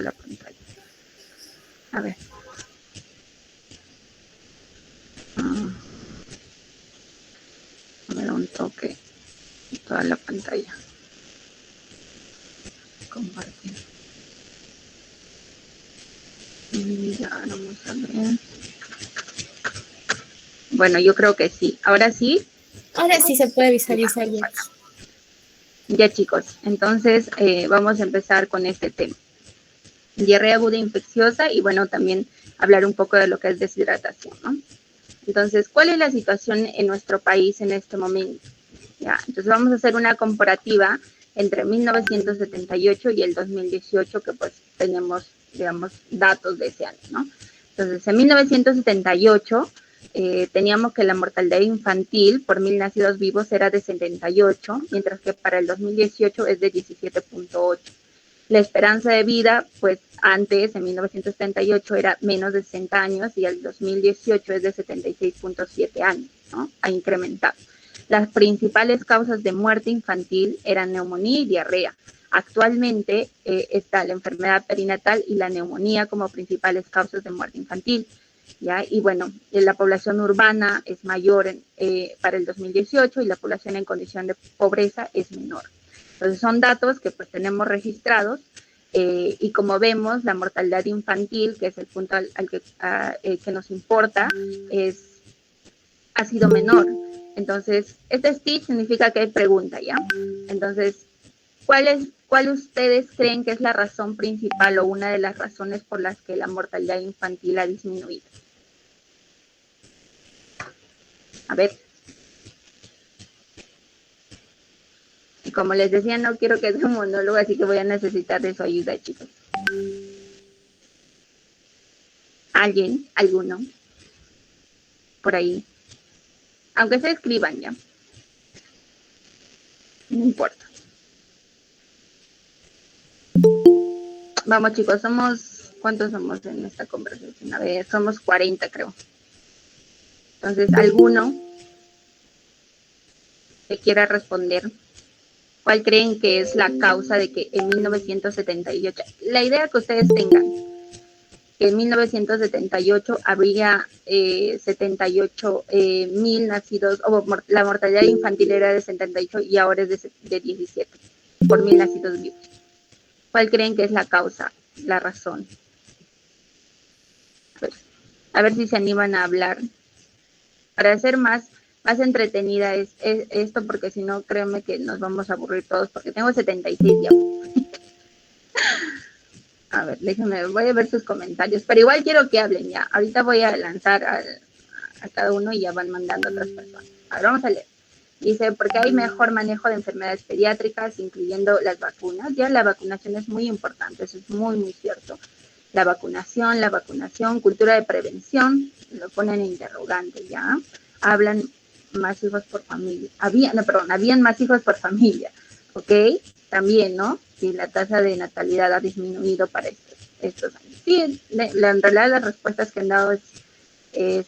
la pantalla. A ver. Me da un toque en toda la pantalla. Compartir. Y ya vamos a ver. Bueno, yo creo que sí. ¿Ahora sí? Ahora sí se puede visualizar ya. Ya, chicos, entonces vamos a empezar con este tema. Diarrea aguda infecciosa y bueno, también hablar un poco de lo que es deshidratación, ¿no? Entonces, ¿cuál es la situación en nuestro país en este momento? Ya, entonces vamos a hacer una comparativa entre 1978 y el 2018, que pues tenemos, digamos, datos de ese año, ¿no? Entonces, en 1978 teníamos que la mortalidad infantil por 1.000 nacidos vivos era de 78, mientras que para el 2018 es de 17.8. La esperanza de vida, pues antes, en 1978, era menos de 60 años y el 2018 es de 76.7 años, ¿no? Ha incrementado. Las principales causas de muerte infantil eran neumonía y diarrea. Actualmente está la enfermedad perinatal y la neumonía como principales causas de muerte infantil. ¿Ya? Y bueno, la población urbana es mayor para el 2018 y la población en condición de pobreza es menor. Entonces son datos que pues tenemos registrados y como vemos la mortalidad infantil, que es el punto al que nos importa, ha sido menor. Entonces, este stitch significa que hay pregunta, ¿ya? Entonces, ¿cuál ustedes creen que es la razón principal o una de las razones por las que la mortalidad infantil ha disminuido? A ver. Y como les decía, no quiero que sea un monólogo, así que voy a necesitar de su ayuda, chicos. ¿Alguien? ¿Alguno? Por ahí. Aunque se escriban ya. No importa. Vamos, chicos, ¿cuántos somos en esta conversación? A ver, somos 40, creo. Entonces, ¿alguno que quiera responder? ¿Cuál creen que es la causa de que en 1978, la idea que ustedes tengan, que en 1978 habría 78.000 nacidos, o la mortalidad infantil era de 78 y ahora es de 17 por 1.000 nacidos vivos? ¿Cuál creen que es la causa, la razón? A ver si se animan a hablar. Para hacer más entretenida es esto, porque si no, créanme que nos vamos a aburrir todos, porque tengo 76 ya. A ver, déjenme, voy a ver sus comentarios, pero igual quiero que hablen ya. Ahorita voy a lanzar a cada uno y ya van mandando a otras personas. A ver, vamos a leer. Dice, porque hay mejor manejo de enfermedades pediátricas, incluyendo las vacunas. Ya la vacunación es muy importante, eso es muy, muy cierto. La vacunación, cultura de prevención, lo ponen en interrogante, ¿ya? Hablan más hijos por familia. Habían más hijos por familia, ¿ok? También, ¿no? Sí, la tasa de natalidad ha disminuido para estos años. Sí, en realidad las respuestas que han dado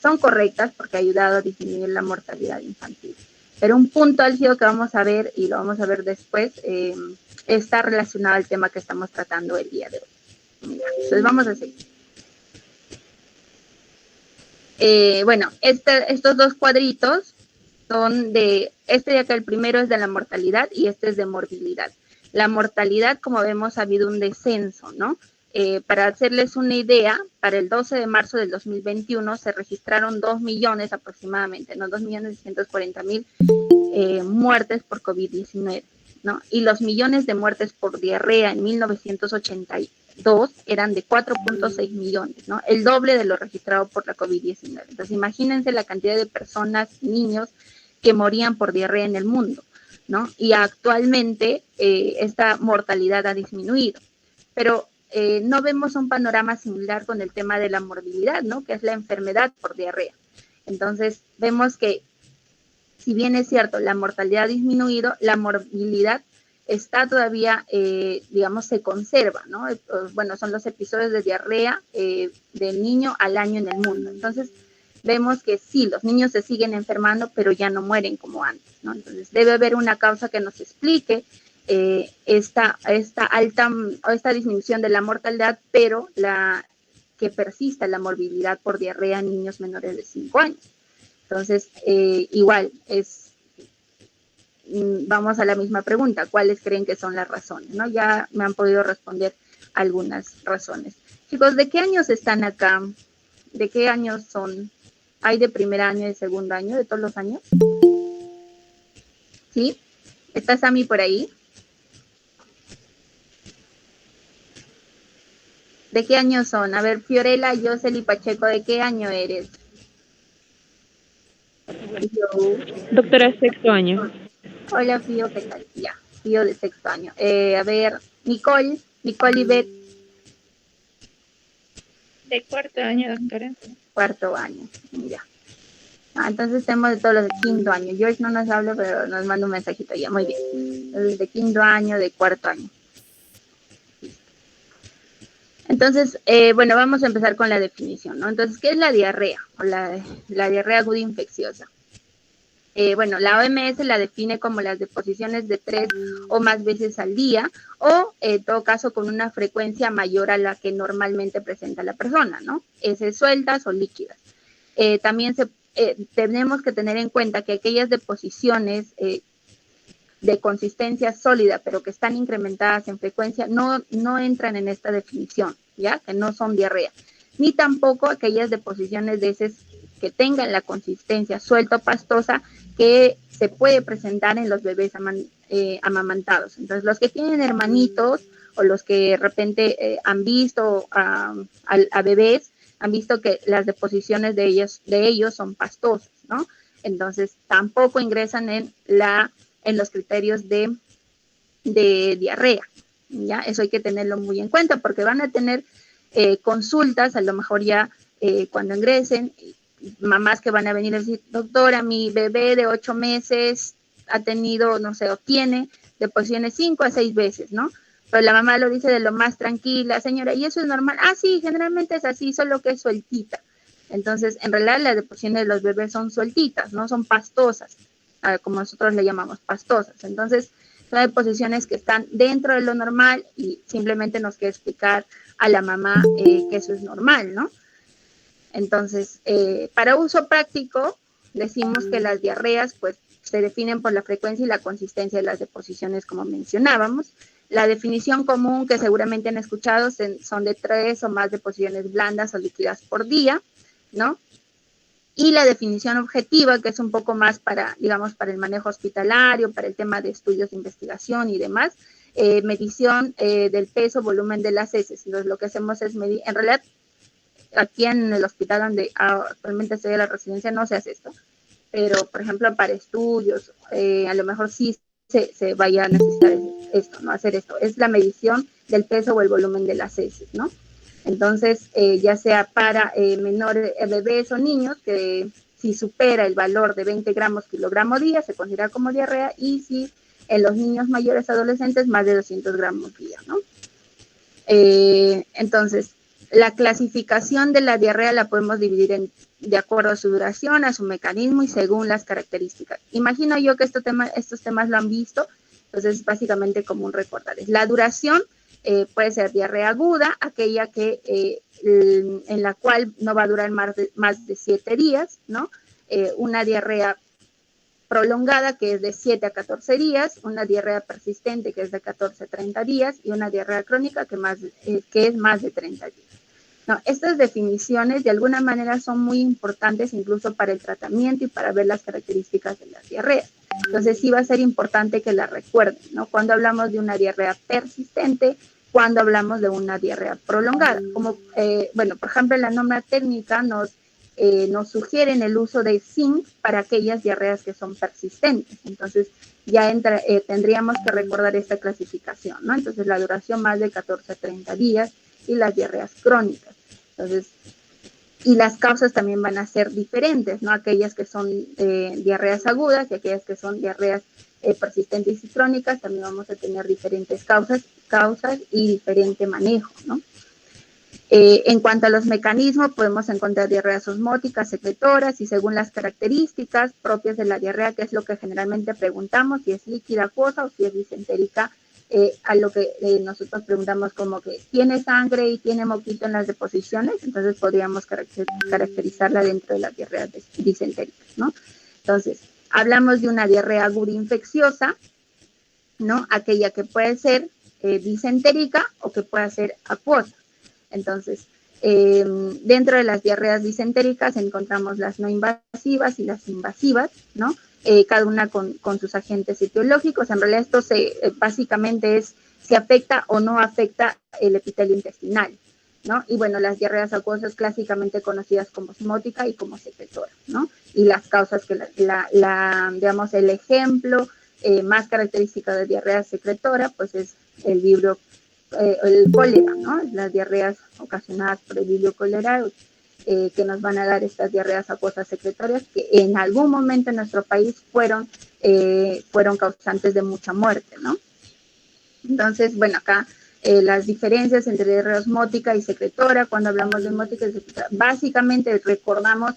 son correctas porque ha ayudado a disminuir la mortalidad infantil. Pero un punto álgido que vamos a ver, y lo vamos a ver después, está relacionado al tema que estamos tratando el día de hoy. Entonces vamos a seguir. Bueno, estos dos cuadritos son de acá, el primero es de la mortalidad y este es de morbilidad. La mortalidad, como vemos, ha habido un descenso, ¿no? Para hacerles una idea, para el 12 de marzo del 2021 se registraron 2 millones aproximadamente, ¿no? 2.640.000 muertes por COVID-19, ¿no? Y los millones de muertes por diarrea en 1982 eran de 4.6 millones, ¿no? El doble de lo registrado por la COVID-19. Entonces, imagínense la cantidad de personas, niños, que morían por diarrea en el mundo, ¿no? Y actualmente esta mortalidad ha disminuido. Pero no vemos un panorama similar con el tema de la morbilidad, ¿no? Que es la enfermedad por diarrea. Entonces, vemos que si bien es cierto, la mortalidad ha disminuido, la morbilidad está todavía, digamos, se conserva, ¿no? Bueno, son los episodios de diarrea del niño al año en el mundo. Entonces, vemos que sí, los niños se siguen enfermando, pero ya no mueren como antes, ¿no? Entonces, debe haber una causa que nos explique esta alta o esta disminución de la mortalidad, pero que persista la morbilidad por diarrea en niños menores de 5 años. Entonces, igual, vamos a la misma pregunta, ¿cuáles creen que son las razones? ¿No? Ya me han podido responder algunas razones. Chicos, ¿de qué años están acá? ¿De qué años son? ¿Hay de primer año, de segundo año, de todos los años? ¿Sí? ¿Está Sami por ahí? ¿De qué año son? A ver, Fiorella, Yosel y Pacheco, ¿de qué año eres? Doctora, sexto año. Hola, Fío, ¿qué tal? Ya, Fío de sexto año. A ver, Nicole y Beth. De cuarto año, doctora. Cuarto año, ya. Entonces tenemos de todos los de quinto año. George no nos habla, pero nos manda un mensajito ya, muy bien. Entonces, de quinto año, de cuarto año. Entonces, bueno, vamos a empezar con la definición, ¿no? Entonces, ¿qué es la diarrea? O la diarrea aguda infecciosa. Bueno, la OMS la define como las deposiciones de 3 o más veces al día o, en todo caso, con una frecuencia mayor a la que normalmente presenta la persona, ¿no? Heces sueltas o líquidas. También tenemos que tener en cuenta que aquellas deposiciones de consistencia sólida, pero que están incrementadas en frecuencia, no entran en esta definición, ¿ya? Que no son diarrea. Ni tampoco aquellas deposiciones de heces que tengan la consistencia suelta o pastosa que se puede presentar en los bebés amamantados. Entonces, los que tienen hermanitos o los que de repente han visto a bebés, han visto que las deposiciones de ellos son pastosas, ¿no? Entonces, tampoco ingresan en los criterios de diarrea, ¿ya? Eso hay que tenerlo muy en cuenta porque van a tener consultas, a lo mejor ya cuando ingresen, mamás que van a venir a decir, doctora, mi bebé de 8 meses ha tenido, no sé, o tiene deposiciones 5 a 6 veces, ¿no? Pero la mamá lo dice de lo más tranquila, señora, ¿y eso es normal? Ah, sí, generalmente es así, solo que es sueltita. Entonces, en realidad las deposiciones de los bebés son sueltitas, no son pastosas, como nosotros le llamamos pastosas. Entonces, son deposiciones que están dentro de lo normal y simplemente nos queda explicar a la mamá que eso es normal, ¿no? Entonces, para uso práctico, decimos que las diarreas, pues, se definen por la frecuencia y la consistencia de las deposiciones, como mencionábamos. La definición común que seguramente han escuchado son de 3 o más deposiciones blandas o líquidas por día, ¿no? Y la definición objetiva, que es un poco más para, digamos, para el manejo hospitalario, para el tema de estudios de investigación y demás, medición del peso, volumen de las heces. Entonces, lo que hacemos es medir, en realidad, aquí en el hospital donde actualmente estoy en la residencia no se hace esto, pero por ejemplo para estudios, a lo mejor sí se vaya a necesitar esto, ¿no? Hacer esto. Es la medición del peso o el volumen de las heces, ¿no? Entonces, ya sea para menores, bebés o niños, que si supera el valor de 20 gramos kilogramo día, se considera como diarrea, y si en los niños mayores adolescentes, más de 200 gramos día, ¿no? Entonces, la clasificación de la diarrea la podemos dividir de acuerdo a su duración, a su mecanismo y según las características. Imagino yo que estos temas lo han visto, entonces básicamente como un recordarles. La duración puede ser diarrea aguda, aquella que en la cual no va a durar más de 7 días, ¿no? Una diarrea prolongada, que es de 7 a 14 días, una diarrea persistente, que es de 14 a 30 días, y una diarrea crónica, que es más de 30 días. No, estas definiciones de alguna manera son muy importantes incluso para el tratamiento y para ver las características de las diarreas. Entonces sí va a ser importante que las recuerden, ¿no? Cuando hablamos de una diarrea persistente, cuando hablamos de una diarrea prolongada. Como, bueno, por ejemplo, la norma técnica nos sugieren el uso de zinc para aquellas diarreas que son persistentes. Entonces, ya tendríamos que recordar esta clasificación, ¿no? Entonces, la duración más de 14 a 30 días y las diarreas crónicas. Entonces, y las causas también van a ser diferentes, ¿no? Aquellas que son diarreas agudas y aquellas que son diarreas persistentes y crónicas, también vamos a tener diferentes causas y diferente manejo, ¿no? En cuanto a los mecanismos, podemos encontrar diarreas osmóticas, secretoras, y según las características propias de la diarrea, que es lo que generalmente preguntamos, si es líquida, acuosa o si es disentérica, a lo que nosotros preguntamos como que tiene sangre y tiene moquito en las deposiciones, entonces podríamos caracterizarla dentro de las diarreas disentéricas, ¿no? Entonces, hablamos de una diarrea aguda infecciosa, ¿no? Aquella que puede ser disentérica o que pueda ser acuosa. Entonces, dentro de las diarreas disentéricas encontramos las no invasivas y las invasivas, ¿no? Cada una con sus agentes etiológicos. En realidad esto básicamente es si afecta o no afecta el epitelio intestinal, ¿no? Y bueno, las diarreas acuosas clásicamente conocidas como osmótica y como secretora, ¿no? Y las causas que digamos, el ejemplo más característico de diarrea secretora, pues es el vibrio, el cólera, ¿no? Las diarreas ocasionadas por el vibrio cólera, que nos van a dar estas diarreas acuosas secretorias que en algún momento en nuestro país fueron causantes de mucha muerte, ¿no? Entonces, bueno, acá las diferencias entre diarrea osmótica y secretora, cuando hablamos de osmótica y secretora, básicamente recordamos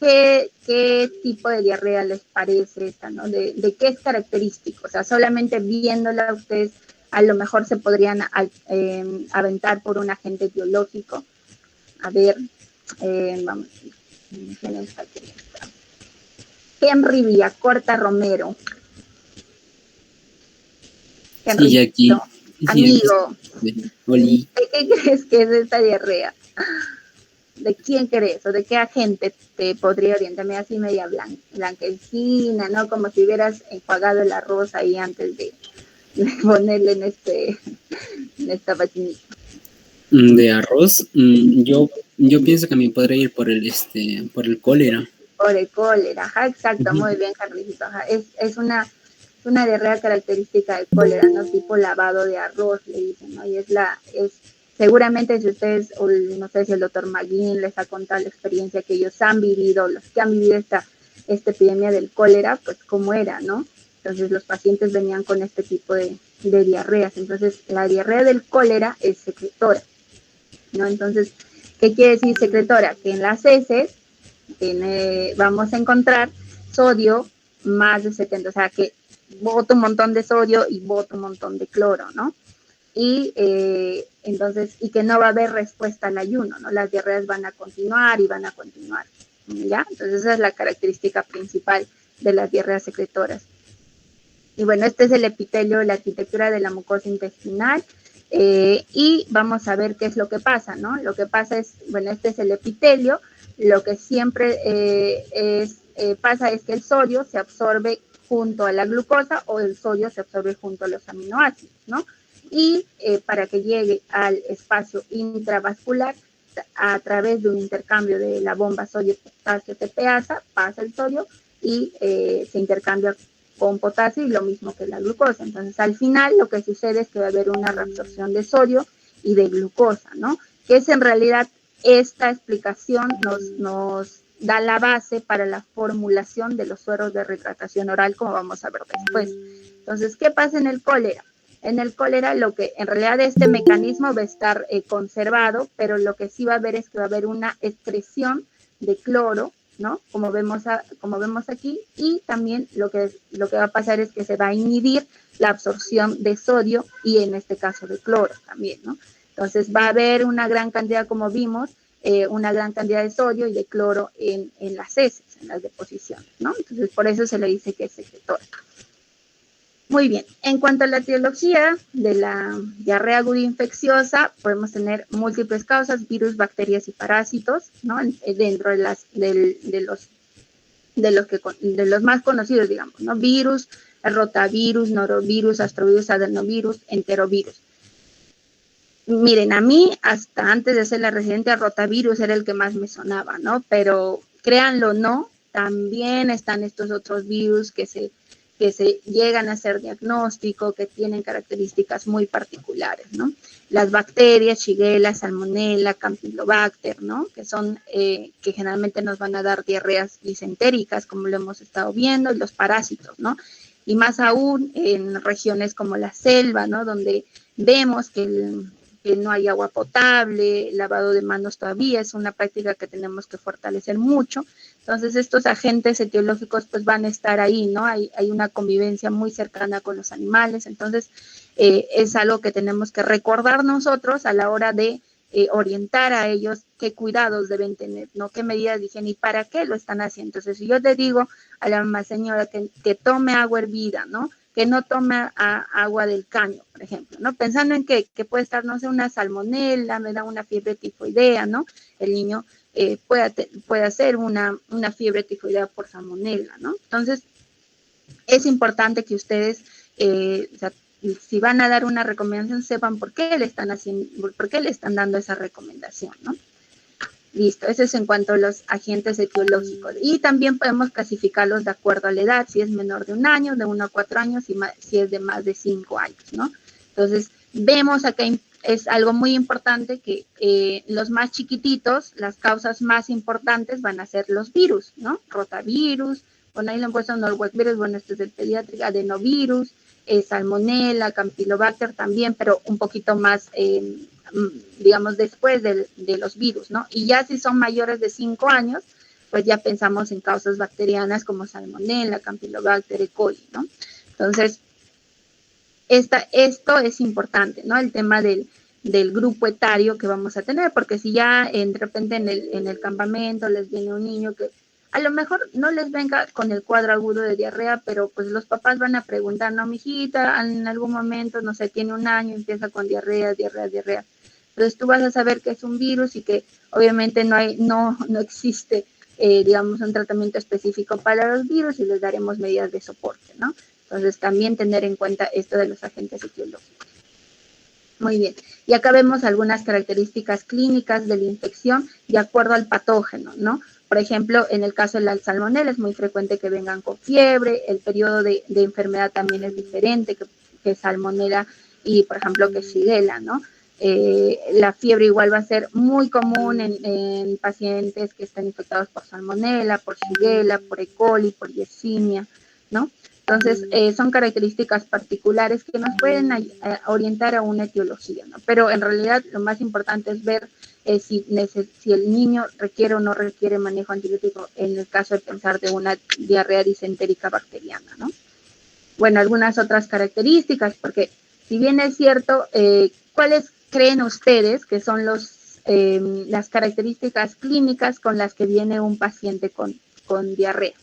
¿qué tipo de diarrea les parece esta, ¿no? De qué es característico, o sea, solamente viéndola ustedes a lo mejor se podrían aventar por un agente biológico. A ver, vamos, ¿quién está aquí? Henry Villacorta Romero. Henry, sí, aquí. Amigo, Oli. ¿de qué crees que es esta diarrea? ¿De quién crees o de qué agente te podría orientarme así media blanquecina, ¿no? Como si hubieras enjuagado el arroz ahí antes de ponerle en esta patinita. De arroz, yo pienso que me podría ir por el cólera. Por el cólera, ajá, exacto, muy bien, Carlito, ajá. Es una diarrea característica del cólera, ¿no? Tipo lavado de arroz, le dicen, ¿no? Y seguramente si ustedes, o no sé si el doctor Maguín les ha contado la experiencia que ellos han vivido, los que han vivido esta epidemia del cólera, pues cómo era, ¿no? Entonces los pacientes venían con este tipo de diarreas. Entonces la diarrea del cólera es secretora, ¿no? Entonces, ¿qué quiere decir secretora? Que en las heces vamos a encontrar sodio más de 70, o sea que bota un montón de sodio y bota un montón de cloro, ¿no? Y entonces, y que no va a haber respuesta al ayuno, ¿no? Las diarreas van a continuar y van a continuar, ¿ya? Entonces esa es la característica principal de las diarreas secretoras. Y bueno, este es el epitelio, la arquitectura de la mucosa intestinal, y vamos a ver qué es lo que pasa, ¿no? Lo que pasa es, bueno, este es el epitelio, lo que siempre pasa es que el sodio se absorbe junto a la glucosa o el sodio se absorbe junto a los aminoácidos, ¿no? Y para que llegue al espacio intravascular, a través de un intercambio de la bomba sodio-potasio TPasa, pasa el sodio y se intercambia con potasio y lo mismo que la glucosa. Entonces, al final lo que sucede es que va a haber una reabsorción de sodio y de glucosa, ¿no? Que es en realidad esta explicación nos da la base para la formulación de los sueros de rehidratación oral, como vamos a ver después. Entonces, ¿qué pasa en el cólera? En el cólera, lo que en realidad este mecanismo va a estar conservado, pero lo que sí va a haber es que va a haber una excreción de cloro, ¿no? Como vemos aquí, y también lo que va a pasar es que se va a inhibir la absorción de sodio y en este caso de cloro también, ¿no? Entonces va a haber una gran cantidad, como vimos, una gran cantidad de sodio y de cloro en las heces, en las deposiciones, ¿no? Entonces por eso se le dice que es secretora. Muy bien, en cuanto a la etiología de la diarrea aguda infecciosa, podemos tener múltiples causas, virus, bacterias y parásitos, ¿no? Dentro de los más conocidos, digamos, ¿no? Virus, rotavirus, norovirus, astrovirus, adenovirus, enterovirus. Miren, a mí, hasta antes de ser la residente, rotavirus era el que más me sonaba, ¿no? Pero créanlo o no, también están estos otros virus que se llegan a hacer diagnóstico, que tienen características muy particulares, ¿no? Las bacterias, Shigella, Salmonella, Campylobacter, ¿no? Que son, que generalmente nos van a dar diarreas disentéricas, como lo hemos estado viendo, y los parásitos, ¿no? Y más aún en regiones como la selva, ¿no? Donde vemos que que no hay agua potable, lavado de manos todavía es una práctica que tenemos que fortalecer mucho. Entonces estos agentes etiológicos pues van a estar ahí, ¿no? Hay una convivencia muy cercana con los animales, entonces es algo que tenemos que recordar nosotros a la hora de orientar a ellos qué cuidados deben tener, ¿no? Qué medidas de higiene y para qué lo están haciendo. Entonces, si yo te digo a la mamá señora que tome agua hervida, ¿no? Que no tome agua del caño, por ejemplo, ¿no? Pensando en que puede estar, no sé, una salmonela, me da una fiebre tifoidea, ¿no? El niño puede hacer una fiebre tifoidea por salmonela, ¿no? Entonces, es importante que ustedes, o sea, si van a dar una recomendación, sepan por qué le están haciendo, por qué le están dando esa recomendación, ¿no? Listo, eso es en cuanto a los agentes etiológicos. Y también podemos clasificarlos de acuerdo a la edad, si es menor de 1 año, de 1 a 4 años, y si es de más de 5 años, ¿no? Entonces, vemos acá es algo muy importante que los más chiquititos, las causas más importantes van a ser los virus, ¿no? Rotavirus, bueno, ahí le han puesto norwalvirus, bueno, este es del pediátrico, adenovirus, salmonella, campylobacter también, pero un poquito más, digamos, después de los virus, ¿no? Y ya si son mayores de 5 años, pues ya pensamos en causas bacterianas como salmonella, campylobacter, E. coli, ¿no? Entonces, esto es importante, ¿no? El tema del grupo etario que vamos a tener, porque si ya de repente en el campamento les viene un niño que a lo mejor no les venga con el cuadro agudo de diarrea, pero pues los papás van a preguntar, no, mijita, en algún momento, no sé, tiene 1 año, empieza con diarrea. Entonces tú vas a saber que es un virus y que obviamente no existe, digamos, un tratamiento específico para los virus y les daremos medidas de soporte, ¿no? Entonces también tener en cuenta esto de los agentes etiológicos. Muy bien, y acá vemos algunas características clínicas de la infección de acuerdo al patógeno, ¿no? Por ejemplo, en el caso de la salmonella es muy frecuente que vengan con fiebre, el periodo de enfermedad también es diferente que salmonella y, por ejemplo, que shigella, ¿no? La fiebre igual va a ser muy común en pacientes que están infectados por salmonella, por shigella, por E. coli, por yersinia, ¿no? Entonces, son características particulares que nos pueden orientar a una etiología, ¿no? Pero en realidad lo más importante es ver si el niño requiere o no requiere manejo antibiótico en el caso de pensar de una diarrea disentérica bacteriana, ¿no? Bueno, algunas otras características, porque si bien es cierto, ¿cuáles creen ustedes que son las características clínicas con las que viene un paciente con diarrea?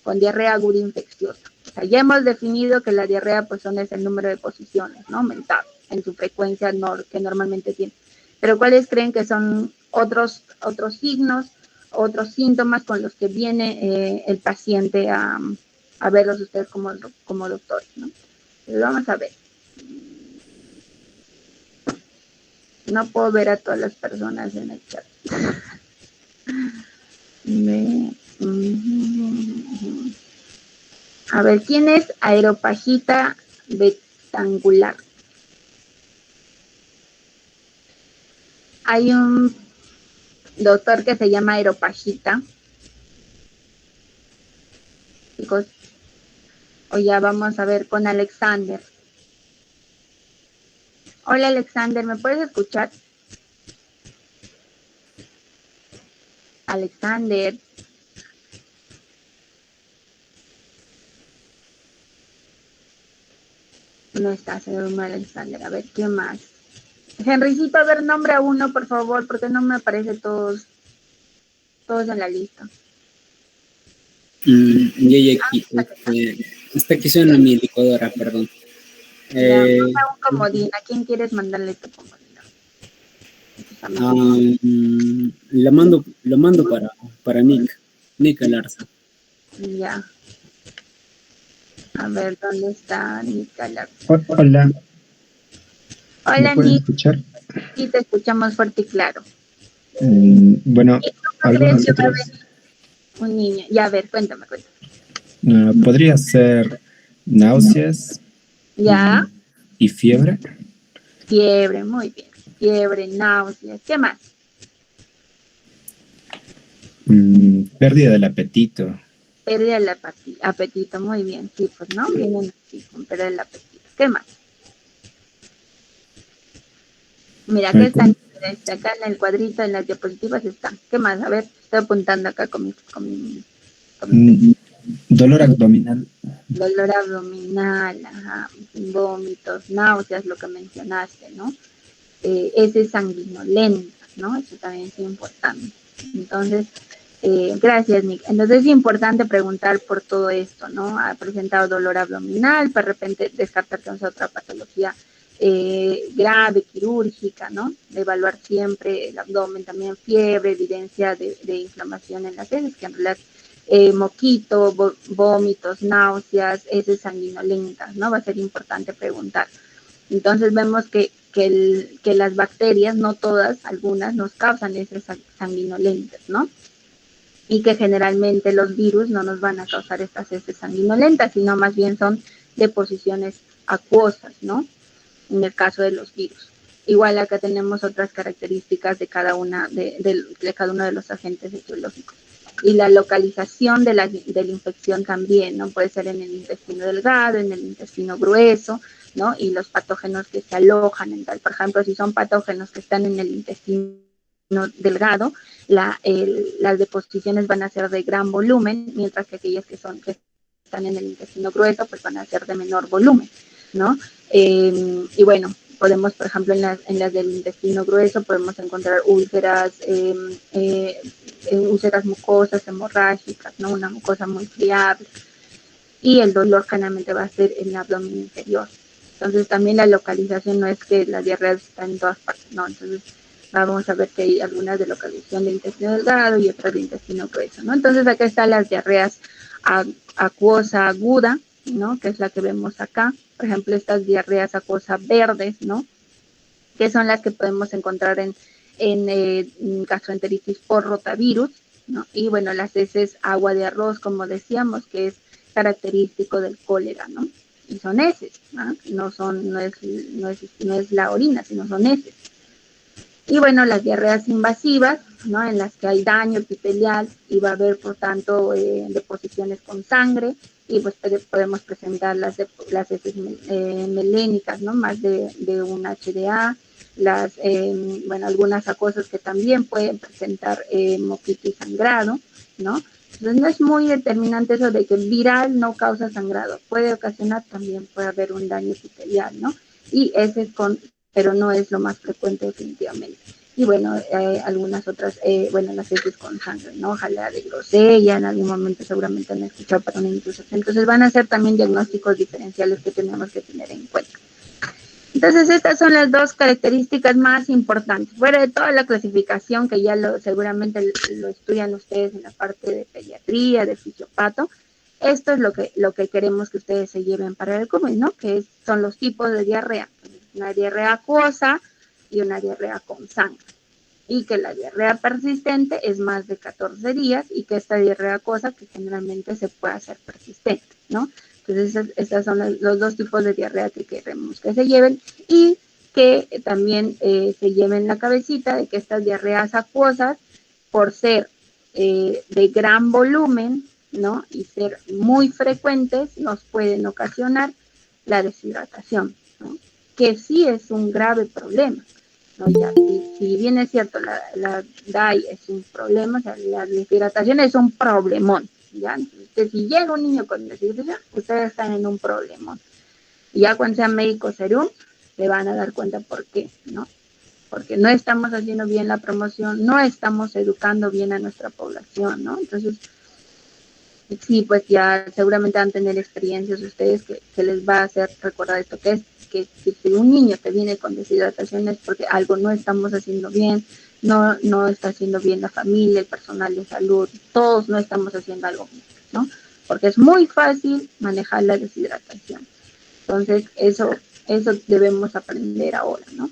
Con diarrea aguda infecciosa? O sea, ya hemos definido que la diarrea pues es el número de posiciones, ¿no? Aumentado en su frecuencia que normalmente tiene. Pero ¿cuáles creen que son otros signos, otros síntomas con los que viene el paciente a verlos ustedes como doctores, ¿no? Entonces, vamos a ver. No puedo ver a todas las personas en el chat. A ver, ¿quién es aeropagita rectangular? Hay un doctor que se llama aeropagita. Chicos, o ya vamos a ver con Alexander. Hola Alexander, ¿me puedes escuchar? Alexander. No está, se durmió Alexander. A ver, ¿qué más? Henrycito, a ver, nombra uno, por favor, porque no me aparecen todos en la lista. Y aquí, está aquí suena mi licuadora, perdón. Ya, manda un comodín. ¿A quién quieres mandarle tu comodín? Lo mando para Nick Alarza. Ya. A ver, ¿dónde está Nick Alarza? Hola. Hola, ¿Me pueden Nick. escuchar? Sí, te escuchamos fuerte y claro. Bueno, algunos crees que va a otros. venir un niño? Ya, a ver, cuéntame. Podría ser náuseas ¿Ya? y fiebre. Fiebre, muy bien. Fiebre, náuseas. ¿Qué más? Pérdida del apetito. Pérdida del apetito, muy bien. Sí, pues, ¿no? Vienen así, con pérdida del apetito. ¿Qué más? Mira, acá están, acá en el cuadrito, en las diapositivas están. ¿Qué más? A ver, estoy apuntando acá Dolor abdominal. dolor abdominal, ajá, vómitos, náuseas, lo que mencionaste, ¿no? Ese sanguinolenta, ¿no? Eso también es importante. Entonces, gracias, Nick. Entonces es importante preguntar por todo esto, ¿no? Ha presentado dolor abdominal, de repente descartar que no sea otra patología grave, quirúrgica, ¿no? Evaluar siempre el abdomen, también fiebre, evidencia de inflamación en las heces, que en realidad moquito, vómitos, náuseas, heces sanguinolentas, ¿no? Va a ser importante preguntar. Entonces vemos que las bacterias, no todas, algunas nos causan heces sanguinolentas, ¿no? Y que generalmente los virus no nos van a causar estas heces sanguinolentas, sino más bien son deposiciones acuosas, ¿no? En el caso de los virus. Igual acá tenemos otras características de cada una de cada uno de los agentes etiológicos. Y la localización de la infección también, ¿no? Puede ser en el intestino delgado, en el intestino grueso, ¿no? Y los patógenos que se alojan en tal. Por ejemplo, si son patógenos que están en el intestino delgado, las deposiciones van a ser de gran volumen, mientras que aquellas que están en el intestino grueso, pues van a ser de menor volumen, ¿no? Y bueno, podemos, por ejemplo, en las del intestino grueso, podemos encontrar úlceras, úlceras mucosas, hemorrágicas, ¿no? Una mucosa muy friable. Y el dolor generalmente va a ser en el abdomen inferior. Entonces, también la localización no es que la diarrea está en todas partes, no. Entonces, vamos a ver que hay algunas de localización del intestino delgado y otras de intestino grueso, ¿no? Entonces, acá están las diarreas acuosa aguda, ¿no? Que es la que vemos acá. Por ejemplo, estas diarreas acuosa verdes, ¿no? Que son las que podemos encontrar en gastroenteritis por rotavirus, ¿no? Y bueno, las heces agua de arroz, como decíamos, que es característico del cólera, ¿no? Y son heces, ¿no? No es la orina, sino son heces. Y bueno, las diarreas invasivas, ¿no? En las que hay daño epitelial y va a haber, por tanto, deposiciones con sangre y pues podemos presentar las heces melénicas, ¿no? Más de un HDA, bueno, algunas acuosas que también pueden presentar moquito y sangrado, ¿no? Entonces no es muy determinante eso de que viral no causa sangrado, puede ocasionar también, puede haber un daño epitelial, ¿no? Y ese es pero no es lo más frecuente definitivamente. Y bueno, algunas otras, bueno, las heces con sangre, ¿no? Jalea de grosella, en algún momento seguramente han escuchado para una intrusión. Entonces van a ser también diagnósticos diferenciales que tenemos que tener en cuenta. Entonces estas son las dos características más importantes. Fuera de toda la clasificación que ya seguramente lo estudian ustedes en la parte de pediatría, de fisiopato, esto es lo que queremos que ustedes se lleven para el CUMES, ¿no? Que son los tipos de diarrea. Una diarrea acuosa y una diarrea con sangre. Y que la diarrea persistente es más de 14 días y que esta diarrea acuosa que generalmente se puede hacer persistente, ¿no? Entonces, estos son los dos tipos de diarrea que queremos que se lleven y que también se lleven la cabecita de que estas diarreas acuosas, por ser de gran volumen, ¿no? Y ser muy frecuentes, nos pueden ocasionar la deshidratación, ¿no? Que sí es un grave problema, ¿no? Ya, si bien es cierto, la DAI es un problema, o sea, la deshidratación es un problemón, ¿ya? Entonces, si llega un niño con deshidratación, ustedes están en un problemón. Y ya cuando sean médicos serum, se van a dar cuenta por qué, ¿no? Porque no estamos haciendo bien la promoción, no estamos educando bien a nuestra población, ¿no? Entonces, sí, pues ya seguramente van a tener experiencias ustedes que les va a hacer recordar esto, que es que si un niño te viene con deshidratación es porque algo no estamos haciendo bien, no está haciendo bien la familia, el personal de salud, todos no estamos haciendo algo bien, ¿no? Porque es muy fácil manejar la deshidratación. Entonces, eso debemos aprender ahora, ¿no?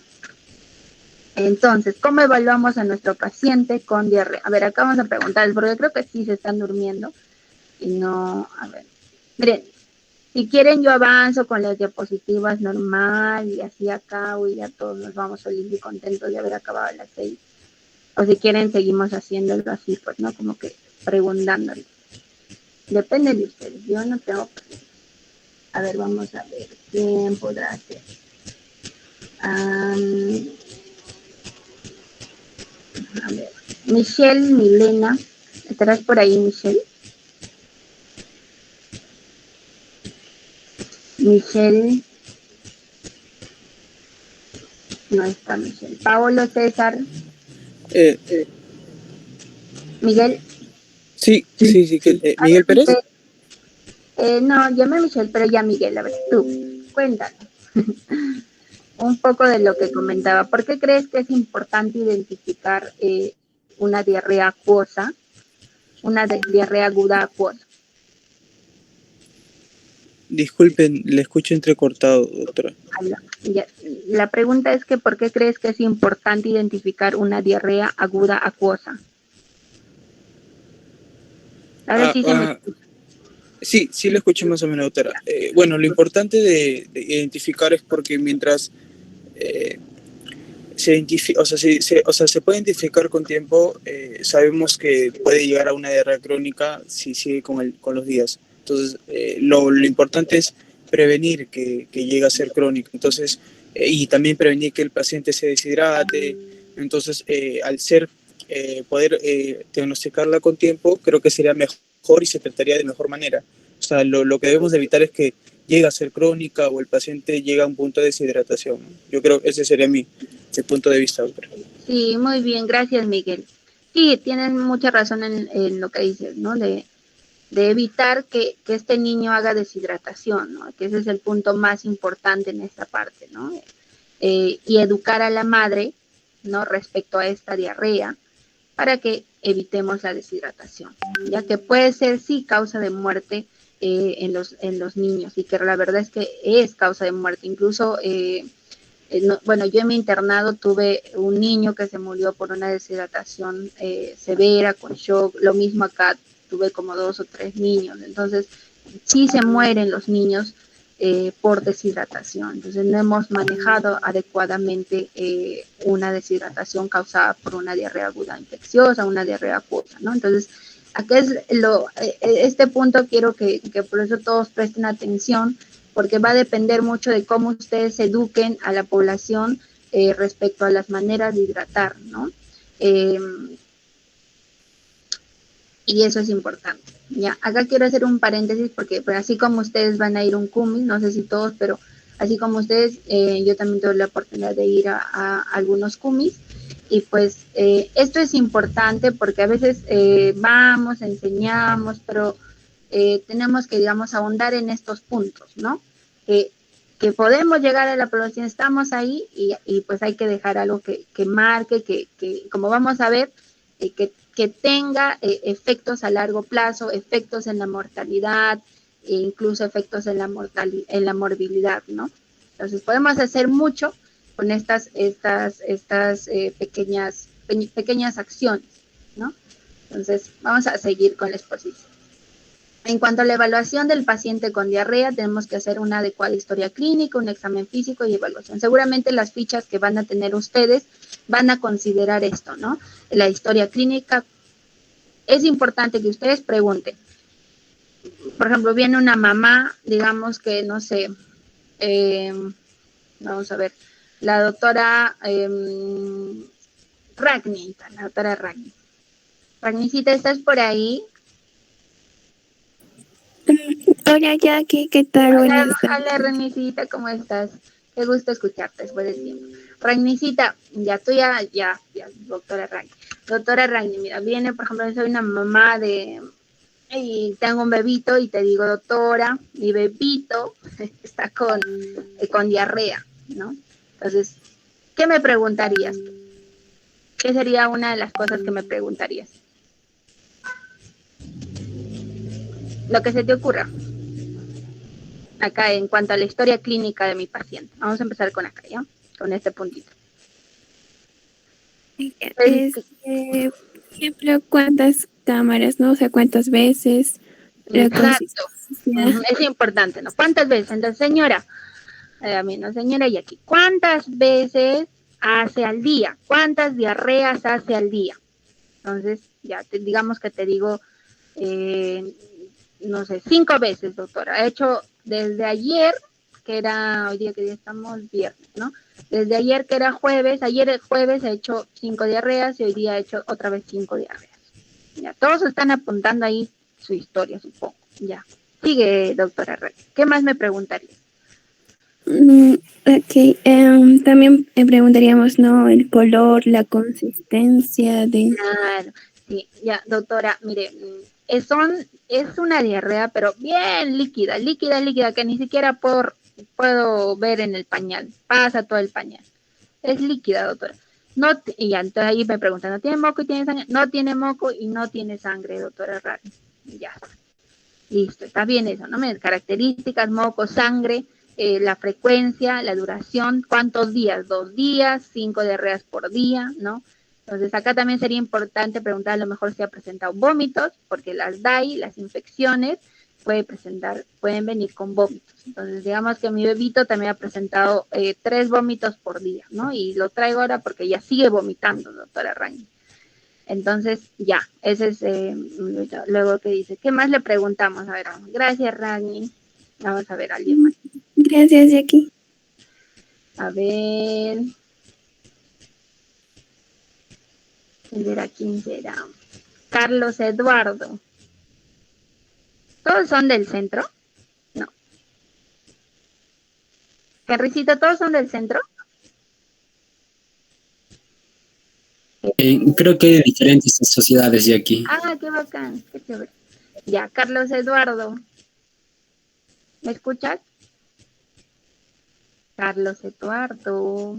Entonces, ¿cómo evaluamos a nuestro paciente con diarrea? A ver, acá vamos a preguntar, porque creo que sí se están durmiendo. Y no, a ver, miren, si quieren yo avanzo con las diapositivas normal y así acabo y ya todos nos vamos felices y contentos de haber acabado a las 6. O si quieren seguimos haciéndolo así, pues, ¿no? Como que preguntándole. Depende de ustedes, yo no tengo problema. A ver, vamos a ver, ¿quién podrá hacer? Michelle Milena, ¿estarás por ahí, Michelle? Michelle, no está Michelle. Paolo, César, Miguel. Sí, Miguel Pérez. No, llamé a Michelle, pero ya Miguel, a ver, tú, cuéntanos un poco de lo que comentaba. ¿Por qué crees que es importante identificar una diarrea acuosa, una diarrea aguda acuosa? Disculpen, le escucho entrecortado, doctora. La pregunta es que ¿por qué crees que es importante identificar una diarrea aguda acuosa? Ahora sí se me escucha. Sí, lo escuché más o menos, doctora. Bueno, lo importante de identificar es porque mientras se identifica, se puede identificar con tiempo, sabemos que puede llegar a una diarrea crónica si sigue con los días. Entonces, lo importante es prevenir que llegue a ser crónico. Entonces, y también prevenir que el paciente se deshidrate. Entonces, al poder diagnosticarla con tiempo, creo que sería mejor y se trataría de mejor manera. O sea, lo que debemos de evitar es que llegue a ser crónica o el paciente llegue a un punto de deshidratación. Yo creo que ese sería mi punto de vista, doctora. Sí, muy bien, gracias, Miguel. Sí, tienen mucha razón en lo que dices, ¿no? De evitar que este niño haga deshidratación, ¿no? Que ese es el punto más importante en esta parte, ¿no? Y educar a la madre, ¿no? Respecto a esta diarrea para que evitemos la deshidratación, ya que puede ser sí causa de muerte en los niños y que la verdad es que es causa de muerte. Incluso, bueno, yo en mi internado tuve un niño que se murió por una deshidratación severa, con shock. Lo mismo acá, tuve como 2 o 3 niños. Entonces, sí se mueren los niños por deshidratación. Entonces, no hemos manejado adecuadamente una deshidratación causada por una diarrea aguda infecciosa, una diarrea acuosa, ¿no? Entonces, acá es este punto quiero que por eso todos presten atención, porque va a depender mucho de cómo ustedes eduquen a la población respecto a las maneras de hidratar, ¿no? Y eso es importante. Ya, acá quiero hacer un paréntesis porque pues, así como ustedes van a ir a un CUMI, no sé si todos, pero así como ustedes, yo también tuve la oportunidad de ir a algunos CUMIs y pues esto es importante porque a veces vamos, enseñamos, pero tenemos que, digamos, ahondar en estos puntos, ¿no? Que podemos llegar a la población, estamos ahí y pues hay que dejar algo que marque, que como vamos a ver, que tenga efectos a largo plazo, efectos en la mortalidad, e incluso efectos en la morbilidad, ¿no? Entonces podemos hacer mucho con estas pequeñas acciones, ¿no? Entonces vamos a seguir con la exposición. En cuanto a la evaluación del paciente con diarrea, tenemos que hacer una adecuada historia clínica, un examen físico y evaluación. Seguramente las fichas que van a tener ustedes van a considerar esto, ¿no? La historia clínica. Es importante que ustedes pregunten. Por ejemplo, viene una mamá, digamos que, no sé, vamos a ver, la doctora Ragni, la doctora Ragni. Ragnicita, ¿estás por ahí? Hola Jackie, ¿qué tal? Hola, Buenas tardes. hola Ragnicita, ¿cómo estás? Qué gusto escucharte después de tiempo. Ragnicita, ya tú ya, doctora Ragni. Doctora Ragni, mira, viene, por ejemplo, soy una mamá y tengo un bebito y te digo, doctora, mi bebito está con diarrea, ¿no? Entonces, ¿qué me preguntarías? ¿Qué sería una de las cosas que me preguntarías? Lo que se te ocurra. Acá, en cuanto a la historia clínica de mi paciente. Vamos a empezar con acá, ¿ya? Con este puntito. Por ejemplo, ¿cuántas cámaras, no? O sea, ¿cuántas veces? Exacto. Es importante, ¿no? ¿Cuántas veces? Entonces, señora, señora Jackie, ¿cuántas veces hace al día? ¿Cuántas diarreas hace al día? Entonces, ya digamos que te digo, no sé, 5 veces, doctora. He hecho desde ayer, que era hoy día que ya estamos viernes, ¿no? Desde ayer, que era jueves, ayer el jueves he hecho 5 diarreas y hoy día he hecho otra vez 5 diarreas. Ya, todos están apuntando ahí su historia, supongo. Ya. Sigue, doctora Rey. ¿Qué más me preguntaría? Ok, también preguntaríamos, ¿no? El color, la consistencia de... Claro, sí, ya, doctora, mire, es una diarrea, pero bien líquida, líquida, líquida, que ni siquiera puedo ver en el pañal, pasa todo el pañal. Es líquida, doctora. No, y ya, entonces ahí me preguntan, ¿no tiene moco y tiene sangre? No tiene moco y no tiene sangre, doctora Rani. Ya, listo, está bien eso, ¿no? Características, moco, sangre, la frecuencia, la duración, ¿cuántos días? 2 días, 5 diarreas por día, ¿no? Entonces acá también sería importante preguntar a lo mejor si ha presentado vómitos, porque las DAI, las infecciones, pueden venir con vómitos. Entonces digamos que mi bebito también ha presentado 3 vómitos por día, ¿no? Y lo traigo ahora porque ya sigue vomitando, doctora Rañi. Entonces, ya, ese es luego que dice. ¿Qué más le preguntamos? A ver, gracias, Rani. Vamos a ver a alguien más. Gracias, Jackie. A ver. ¿A quién será? Carlos Eduardo. ¿Todos son del centro? No. Carricito, ¿todos son del centro? Creo que hay diferentes sociedades de aquí. Ah, qué bacán, qué chévere. Ya, Carlos Eduardo. ¿Me escuchas? Carlos Eduardo.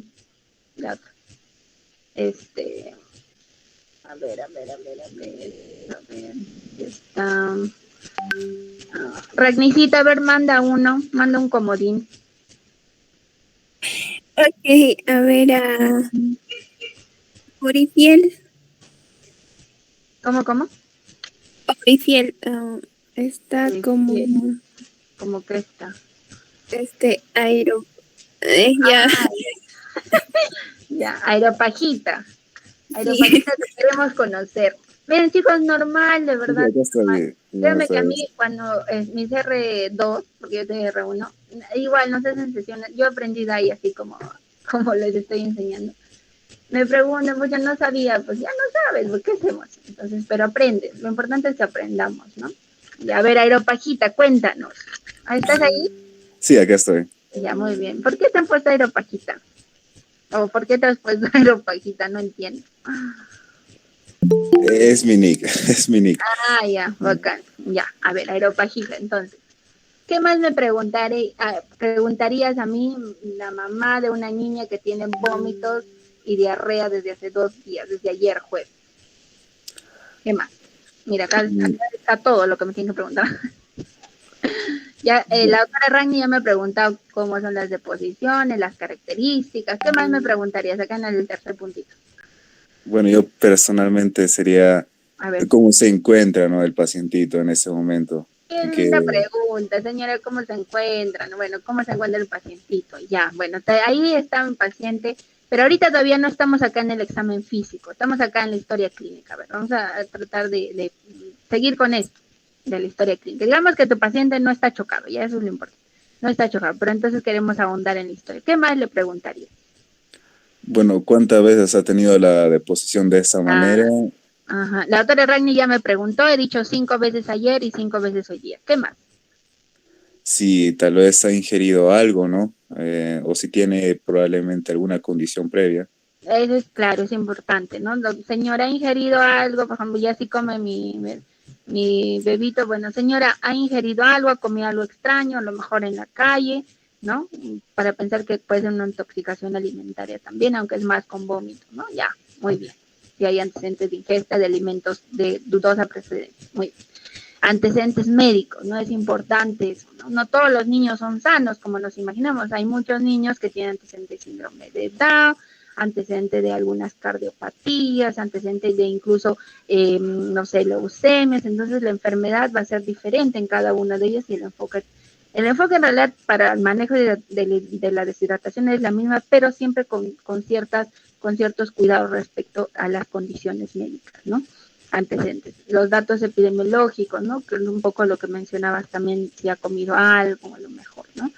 Ya. A ver. Está. Ragnicita, a ver, manda un comodín. Ok, a ver, a Orifiel. ¿Cómo? Orifiel, está como ¿Cómo que está? aero. Ya, Ya, Aeropajita. sí. Aeropajita, te queremos conocer. Miren, chicos, normal, de verdad. Créanme que a mí, cuando mis R2, porque yo tengo R1, igual no se sensaciones. Yo aprendí de ahí así como les estoy enseñando. Me preguntan, pues yo no sabía, pues ya no sabes, pues, ¿qué hacemos? Entonces, pero aprendes, lo importante es que aprendamos, ¿no? Y a ver, Aeropajita, cuéntanos. ¿Estás ahí? Sí, acá estoy. Ya, muy bien. ¿Por qué te han puesto Aeropajita? ¿O por qué te has puesto Aeropajita? No entiendo. Es mi nick, es mi nick. Ah, ya, bacán. Ya, a ver, Aeropajita, entonces. ¿Qué más me preguntarías a mí, la mamá de una niña que tiene vómitos y diarrea desde hace 2 días, desde ayer jueves? ¿Qué más? Mira, acá está todo lo que me tienes que preguntar. Ya, la doctora Rani ya me ha preguntado cómo son las deposiciones, las características. ¿Qué más me preguntarías acá en el tercer puntito? Bueno, yo personalmente sería A ver. cómo se encuentra, ¿no? El pacientito en ese momento. Qué linda pregunta, señora, ¿cómo se encuentra? Bueno, ¿cómo se encuentra el pacientito? Ya, bueno, ahí está mi paciente, pero ahorita todavía no estamos acá en el examen físico, estamos acá en la historia clínica. A ver, vamos a tratar de seguir con esto, de la historia clínica. Digamos que tu paciente no está chocado, ya eso es lo importante, no está chocado, pero entonces queremos ahondar en la historia. ¿Qué más le preguntaría? Bueno, ¿cuántas veces ha tenido la deposición de esa manera? Ajá. La doctora Ragni ya me preguntó, he dicho 5 veces ayer y 5 veces hoy día. ¿Qué más? Si tal vez ha ingerido algo, ¿no? O si tiene probablemente alguna condición previa. Eso es claro, es importante, ¿no? Señora, ¿ha ingerido algo? Por ejemplo, ya si come mi bebito, bueno, señora, ¿ha ingerido algo? ¿Ha comido algo extraño? A lo mejor en la calle, ¿no? Para pensar que puede ser una intoxicación alimentaria también, aunque es más con vómito, ¿no? Ya, muy bien. Si hay antecedentes de ingesta de alimentos de dudosa procedencia. Muy bien. Antecedentes médicos, ¿no? Es importante eso, ¿no? No todos los niños son sanos, como nos imaginamos. Hay muchos niños que tienen antecedentes de síndrome de Down, antecedentes de algunas cardiopatías, antecedentes de incluso, no sé, leucemias. Entonces la enfermedad va a ser diferente en cada una de ellas y el enfoque en realidad para el manejo de la deshidratación es la misma, pero siempre con ciertos cuidados respecto a las condiciones médicas, ¿no? Antecedentes. Los datos epidemiológicos, ¿no? Que es un poco lo que mencionabas también, si ha comido algo, a lo mejor, ¿no?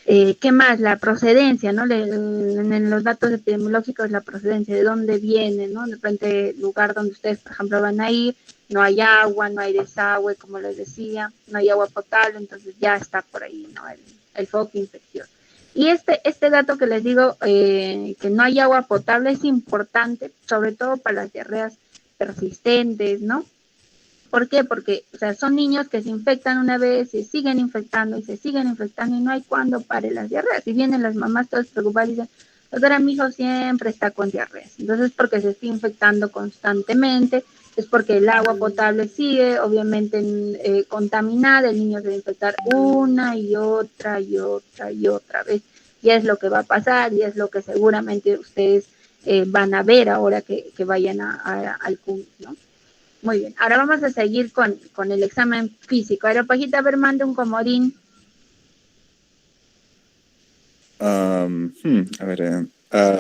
¿Qué más? La procedencia, ¿no? En los datos epidemiológicos, la procedencia, de dónde viene, ¿no? De repente, el lugar donde ustedes, por ejemplo, van a ir, no hay agua, no hay desagüe, como les decía, no hay agua potable, entonces ya está por ahí, ¿no? El foco infeccioso. Y este dato que les digo, que no hay agua potable, es importante, sobre todo para las diarreas persistentes, ¿no? ¿Por qué? Porque, o sea, son niños que se infectan una vez, se siguen infectando y se siguen infectando y no hay cuándo pare las diarreas. Y vienen las mamás todas preocupadas y dicen, doctora, mi hijo siempre está con diarreas. Entonces, porque se está infectando constantemente, es porque el agua potable sigue, obviamente, contaminada, el niño se va a infectar una y otra y otra y otra vez. Y es lo que va a pasar y es lo que seguramente ustedes van a ver ahora que vayan al CUM, ¿no? Muy bien, ahora vamos a seguir con el examen físico. Aeropagita, a ver, mande un comodín. A ver,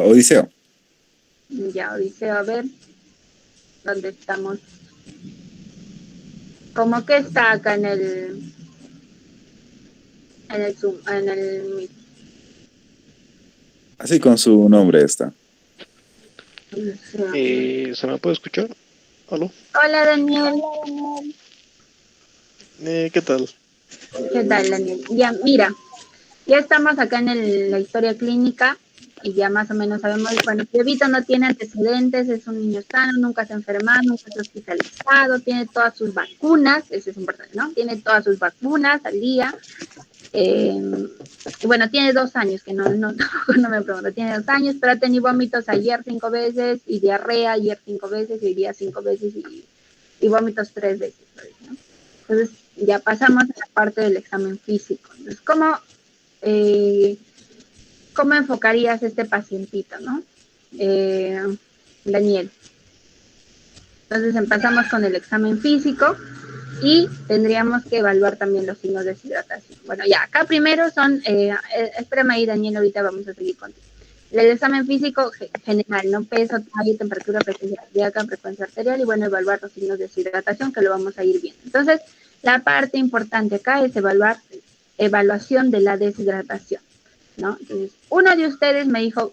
Odiseo. Ya, Odiseo, a ver, ¿dónde estamos? ¿Cómo que está acá en el Zoom, en el Meet? Así con su nombre está. ¿Se me puede escuchar? ¿Aló? Hola, Daniel. ¿Qué tal? ¿Qué tal, Daniel? Ya, mira, ya estamos acá en la historia clínica y ya más o menos sabemos, bueno, Pievito no tiene antecedentes, es un niño sano, nunca se ha enfermado, nunca se ha hospitalizado, tiene todas sus vacunas, eso es importante, ¿no? Tiene todas sus vacunas al día. Bueno, tiene 2 años, que no me pregunto, tiene 2 años, pero ha tenido vómitos ayer 5 veces y diarrea ayer 5 veces y hoy día 5 veces y vómitos 3 veces, ¿no? Entonces, ya pasamos a la parte del examen físico. Entonces, ¿cómo enfocarías este pacientito, no? Daniel. Entonces, empezamos con el examen físico y tendríamos que evaluar también los signos de deshidratación. Bueno, ya, acá primero son, espérame ahí, Daniel, ahorita vamos a seguir contigo. El examen físico general, ¿no? Peso, talla, temperatura, frecuencia cardíaca, frecuencia arterial y bueno, evaluar los signos de deshidratación que lo vamos a ir viendo. Entonces, la parte importante acá es evaluación de la deshidratación, ¿no? Entonces, uno de ustedes me dijo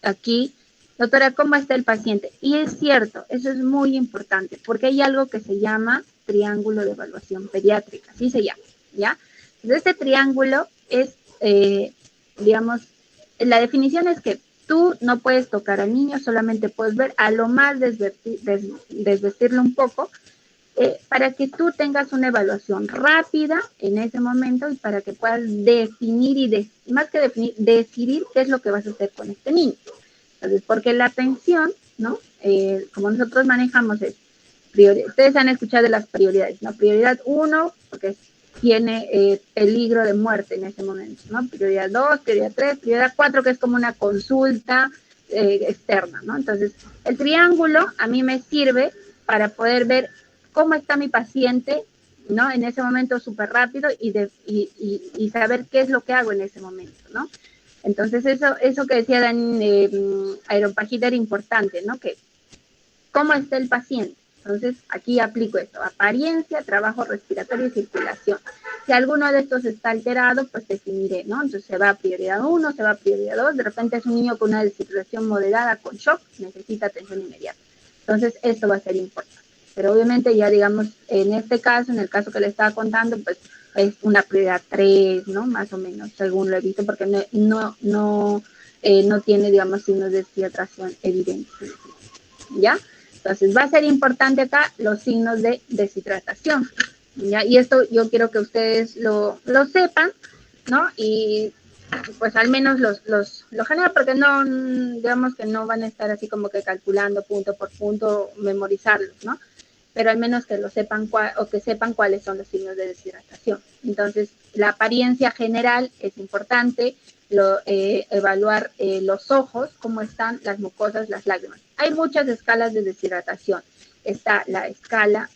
aquí, doctora, ¿cómo está el paciente? Y es cierto, eso es muy importante, porque hay algo que se llama triángulo de evaluación pediátrica, así se llama, ¿ya? Entonces, este triángulo es, digamos, la definición es que tú no puedes tocar al niño, solamente puedes ver, a lo más desvestirlo un poco, para que tú tengas una evaluación rápida en ese momento y para que puedas definir más que definir, decidir qué es lo que vas a hacer con este niño. Entonces, porque la atención, ¿no? Como nosotros manejamos es ustedes han escuchado de las prioridades, ¿no? Prioridad 1, porque tiene peligro de muerte en ese momento, ¿no? Prioridad 2, prioridad 3, prioridad 4, que es como una consulta externa, ¿no? Entonces, el triángulo a mí me sirve para poder ver cómo está mi paciente, ¿no? En ese momento súper rápido y saber qué es lo que hago en ese momento, ¿no? Entonces, eso que decía Aeropagita era importante, ¿no? Que cómo está el paciente. Entonces, aquí aplico esto, apariencia, trabajo respiratorio y circulación. Si alguno de estos está alterado, pues definiré, ¿no? Entonces, se va a prioridad 1, se va a prioridad 2, de repente es un niño con una deshidratación moderada, con shock, necesita atención inmediata. Entonces, esto va a ser importante. Pero obviamente ya, digamos, en este caso, en el caso que le estaba contando, pues es una prioridad 3, ¿no? Más o menos, según lo he visto, porque no tiene, digamos, signos de deshidratación evidentes. ¿Ya? Entonces, va a ser importante acá los signos de deshidratación, ¿ya? Y esto yo quiero que ustedes lo sepan, ¿no? Y pues al menos lo general, porque no, digamos que no van a estar así como que calculando punto por punto, memorizarlos, ¿no? Pero al menos que lo sepan que sepan cuáles son los signos de deshidratación. Entonces, la apariencia general es importante, evaluar los ojos, cómo están las mucosas, las lágrimas. Hay muchas escalas de deshidratación. Está la escala,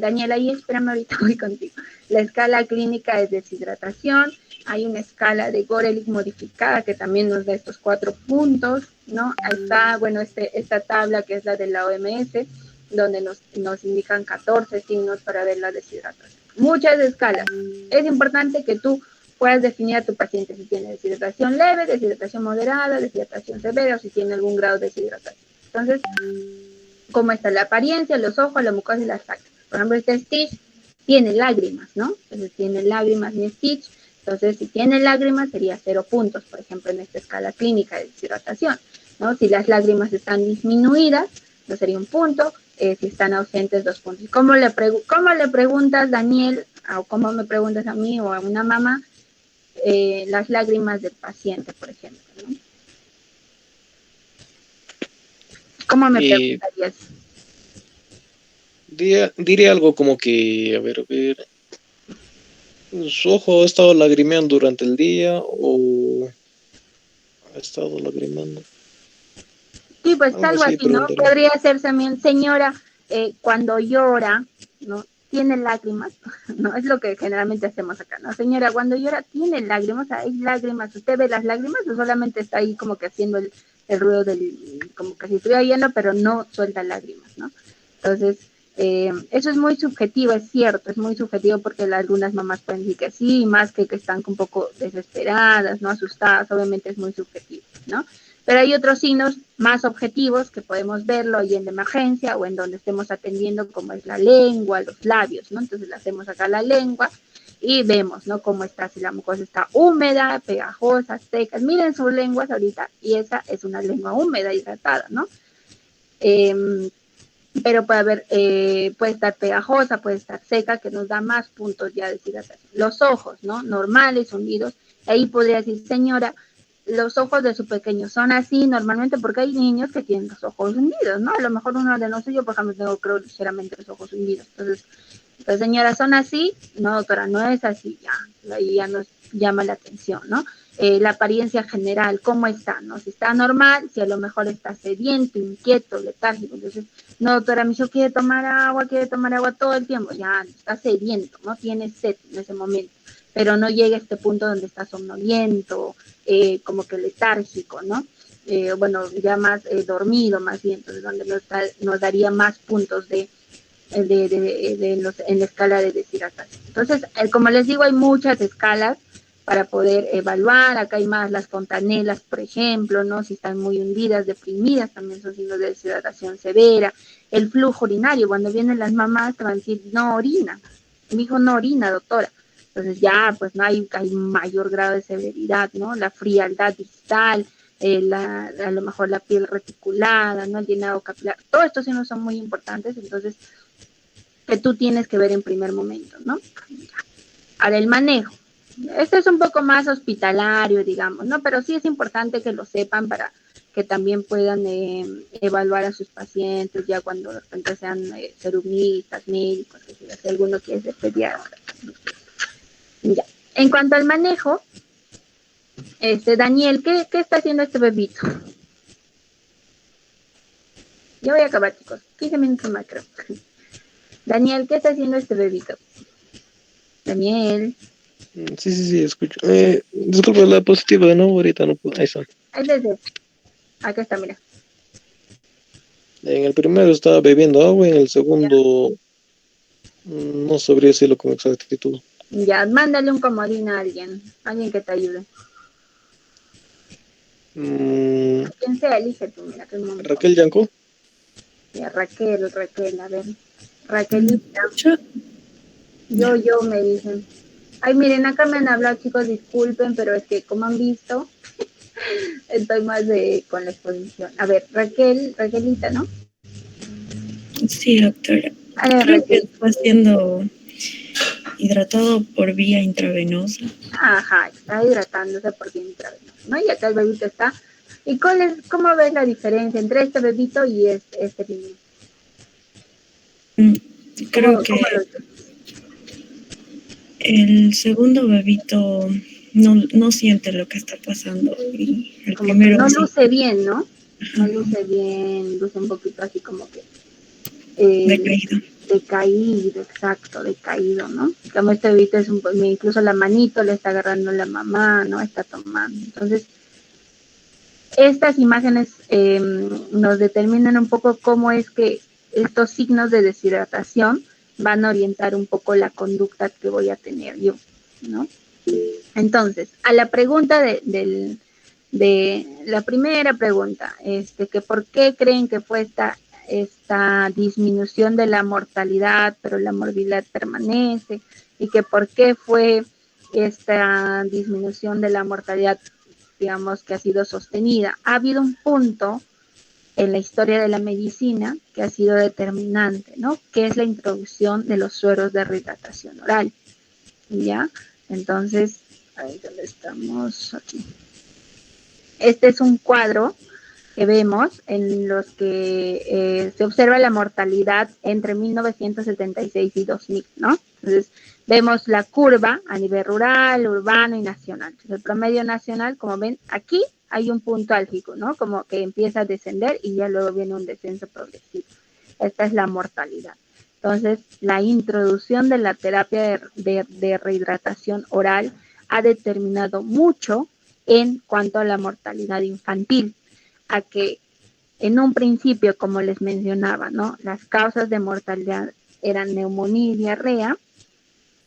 Daniela, ahí espérame, ahorita voy contigo. La escala clínica de deshidratación. Hay una escala de Gorelick modificada que también nos da estos 4 puntos, ¿no? Está, bueno, esta tabla que es la de la OMS, donde nos indican 14 signos para ver la deshidratación. Muchas escalas. Es importante que tú puedas definir a tu paciente si tiene deshidratación leve, deshidratación moderada, deshidratación severa o si tiene algún grado de deshidratación. Entonces, ¿cómo está la apariencia, los ojos, la mucosa y las facciones? Por ejemplo, este Stitch tiene lágrimas, ¿no? Entonces tiene lágrimas mi Stitch. Entonces, si tiene lágrimas sería 0 puntos, por ejemplo, en esta escala clínica de deshidratación, ¿no? Si las lágrimas están disminuidas, no sería 1 punto. Si están ausentes, 2 puntos. ¿Cómo le preguntas, Daniel, o cómo me preguntas a mí o a una mamá, las lágrimas del paciente, por ejemplo, ¿no? ¿Cómo me preguntarías? Diría algo como que, a ver, ¿su ojo ha estado lagrimeando durante el día o ha estado lagrimando? Sí, pues algo así, ¿no? Podría ser también, señora, cuando llora, ¿no? Tiene lágrimas, ¿no? Es lo que generalmente hacemos acá, ¿no? Señora, cuando llora, tiene lágrimas, hay lágrimas, ¿usted ve las lágrimas o solamente está ahí como que haciendo el ruido como que si estuviera lleno, pero no suelta lágrimas, ¿no? Entonces, eso es muy subjetivo, es cierto, es muy subjetivo porque algunas mamás pueden decir que sí, más que están un poco desesperadas, ¿no? Asustadas, obviamente es muy subjetivo, ¿no? Pero hay otros signos más objetivos que podemos verlo ahí en la emergencia o en donde estemos atendiendo, como es la lengua, los labios, ¿no? Entonces le hacemos acá la lengua y vemos, ¿no? Cómo está, si la mucosa está húmeda, pegajosa, seca. Miren sus lenguas ahorita y esa es una lengua húmeda, hidratada, ¿no? Pero puede estar pegajosa, puede estar seca, que nos da más puntos ya de deshidratación. Los ojos, ¿no? Normales, hundidos. Ahí podría decir, señora, los ojos de su pequeño son así normalmente porque hay niños que tienen los ojos hundidos, ¿no? A lo mejor uno de nosotros, yo por ejemplo tengo creo ligeramente los ojos hundidos. Entonces, pues señora, ¿son así? No, doctora, no es así, ya, ahí ya nos llama la atención, ¿no? La apariencia general, ¿cómo está? ¿No? Si está normal, si a lo mejor está sediento, inquieto, letárgico, entonces, no, doctora, mi hijo quiere tomar agua todo el tiempo, ya está sediento, no tiene sed en ese momento, pero no llega a este punto donde está somnoliento, como que letárgico, ¿no? Bueno, ya más dormido, más bien, entonces donde nos daría más puntos en la escala de deshidratación. Entonces, como les digo, hay muchas escalas para poder evaluar. Acá hay más las fontanelas, por ejemplo, ¿no? Si están muy hundidas, deprimidas, también son signos de deshidratación severa. El flujo urinario, cuando vienen las mamás te van a decir, no orina, mi hijo no orina, doctora. Entonces ya, pues no hay mayor grado de severidad, ¿no? La frialdad distal, a lo mejor la piel reticulada, ¿no? El llenado capilar, todos estos signos son muy importantes, entonces, que tú tienes que ver en primer momento, ¿no? Ahora, el manejo. Este es un poco más hospitalario, digamos, ¿no? Pero sí es importante que lo sepan para que también puedan evaluar a sus pacientes ya cuando de repente sean serumistas, médicos, que si alguno quiere ser pediatra. Ya. En cuanto al manejo, Daniel, ¿qué está haciendo este bebito? Ya voy a acabar, chicos. 15 minutos más, creo. Daniel, ¿qué está haciendo este bebito? Daniel. Sí, escucho. Disculpa, la positiva de nuevo, ahorita no puedo. Ahí está. Acá está, mira. En el primero estaba bebiendo agua, en el segundo no sabría decirlo con exactitud. Ya, mándale un comodín a alguien que te ayude. ¿Quién sea? Elige tú, mira. Raquel Yanco. Ya, Raquel, a ver. Raquelita. Yo me dicen. Ay, miren, acá me han hablado, chicos, disculpen, pero es que como han visto, estoy más con la exposición. A ver, Raquelita, ¿no? Sí, doctora. Creo que está siendo hidratado por vía intravenosa. Ajá, está hidratándose por vía intravenosa, ¿no? Y acá el bebito está. ¿Y cómo ves la diferencia entre este bebito y este niño? Creo que el segundo bebito no siente lo que está pasando y el como primero no sí. luce bien, ¿no? No luce bien, luce un poquito así como que decaído, exacto, decaído, ¿no? Como este bebito es incluso la manito le está agarrando la mamá, ¿no? Está tomando. Entonces, estas imágenes nos determinan un poco cómo es que estos signos de deshidratación van a orientar un poco la conducta que voy a tener yo, ¿no? Entonces, a la pregunta de la primera pregunta, que por qué creen que fue esta disminución de la mortalidad, pero la morbilidad permanece, y que por qué fue esta disminución de la mortalidad, digamos, que ha sido sostenida. Ha habido un punto en la historia de la medicina que ha sido determinante, ¿no? Que es la introducción de los sueros de rehidratación oral, ¿ya? Entonces, ahí donde estamos, aquí. Este es un cuadro que vemos en los que se observa la mortalidad entre 1976 y 2000, ¿no? Entonces, vemos la curva a nivel rural, urbano y nacional. Entonces, el promedio nacional, como ven, aquí hay un punto álgico, ¿no? Como que empieza a descender y ya luego viene un descenso progresivo. Esta es la mortalidad. Entonces, la introducción de la terapia de rehidratación oral ha determinado mucho en cuanto a la mortalidad infantil, a que en un principio, como les mencionaba, ¿no? Las causas de mortalidad eran neumonía y diarrea,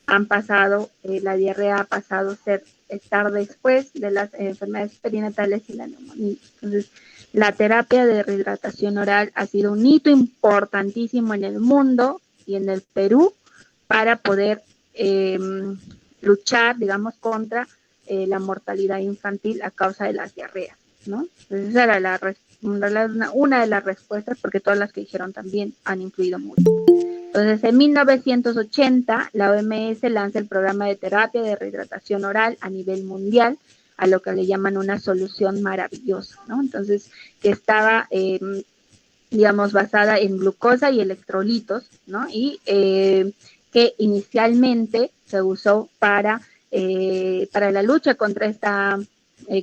han pasado, la diarrea ha pasado a estar después de las enfermedades perinatales y la neumonía. Entonces, la terapia de rehidratación oral ha sido un hito importantísimo en el mundo y en el Perú para poder luchar, digamos, contra la mortalidad infantil a causa de las diarreas, ¿no? Entonces, esa era una de las respuestas, porque todas las que dijeron también han influido mucho. Entonces, en 1980, la OMS lanza el programa de terapia de rehidratación oral a nivel mundial, a lo que le llaman una solución maravillosa, ¿no? Entonces, que estaba, digamos, basada en glucosa y electrolitos, ¿no? Y que inicialmente se usó para la lucha contra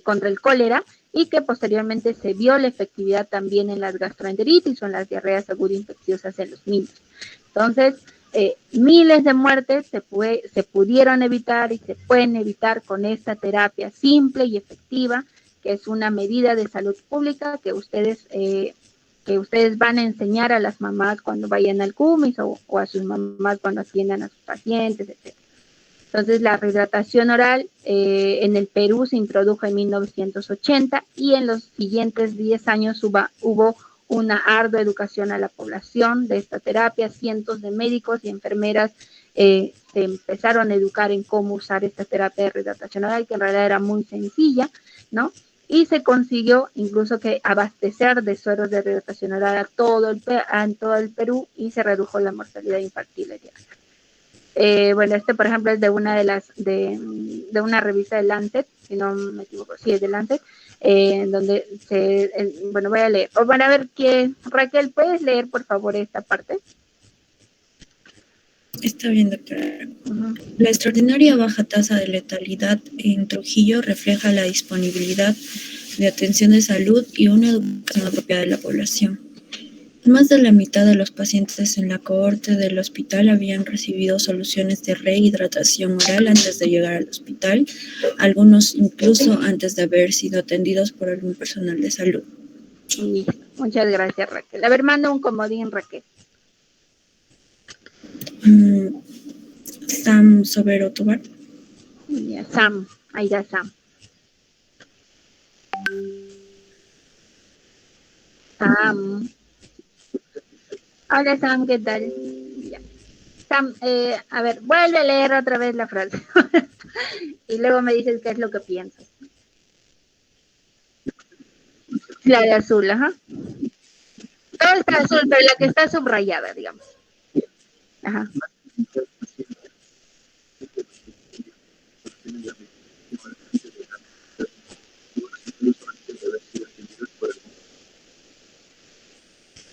contra el cólera, y que posteriormente se vio la efectividad también en las gastroenteritis o en las diarreas agudas infecciosas en los niños. Entonces, miles de muertes se pudieron evitar y se pueden evitar con esta terapia simple y efectiva, que es una medida de salud pública que ustedes van a enseñar a las mamás cuando vayan al CUMIS o a sus mamás cuando atiendan a sus pacientes, etc. Entonces, la rehidratación oral en el Perú se introdujo en 1980 y en los siguientes 10 años hubo una ardua educación a la población de esta terapia. Cientos de médicos y enfermeras se empezaron a educar en cómo usar esta terapia de rehidratación oral, que en realidad era muy sencilla, ¿no? Y se consiguió incluso que abastecer de sueros de rehidratación oral a todo el Perú, y se redujo la mortalidad infantil. Bueno, por ejemplo es de una de una revista de Lancet, si no me equivoco, sí es de Lancet, donde bueno, voy a leer. O van a ver que, Raquel, ¿puedes leer por favor esta parte? Está bien, doctora. La extraordinaria baja tasa de letalidad en Trujillo refleja la disponibilidad de atención de salud y una educación apropiada de la población. Más de la mitad de los pacientes en la cohorte del hospital habían recibido soluciones de rehidratación oral antes de llegar al hospital, algunos incluso antes de haber sido atendidos por algún personal de salud. Muchas gracias, Raquel. A ver, manda un comodín, Raquel. Sam Sobero Tobar. Sam, ahí da Sam. Sam. Hola, Sam, ¿qué tal? Ya. Sam, a ver, vuelve a leer otra vez la frase. Y luego me dices qué es lo que piensas. La de azul, ajá. Todo está azul, pero la que está subrayada, digamos. Ajá.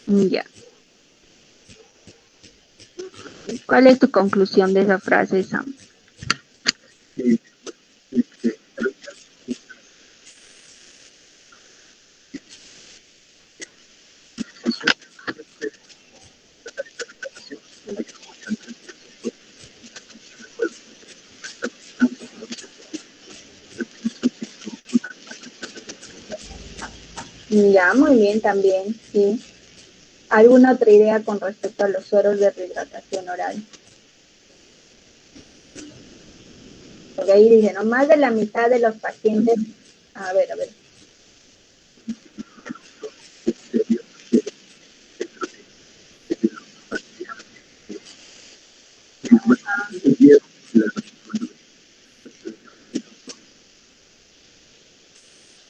Ya. ¿Cuál es tu conclusión de esa frase, Sam? Ya, muy bien también, sí. ¿Alguna otra idea con respecto a los sueros de rehidratación oral? porque ahí dice, ¿no? Más de la mitad de los pacientes, a ver.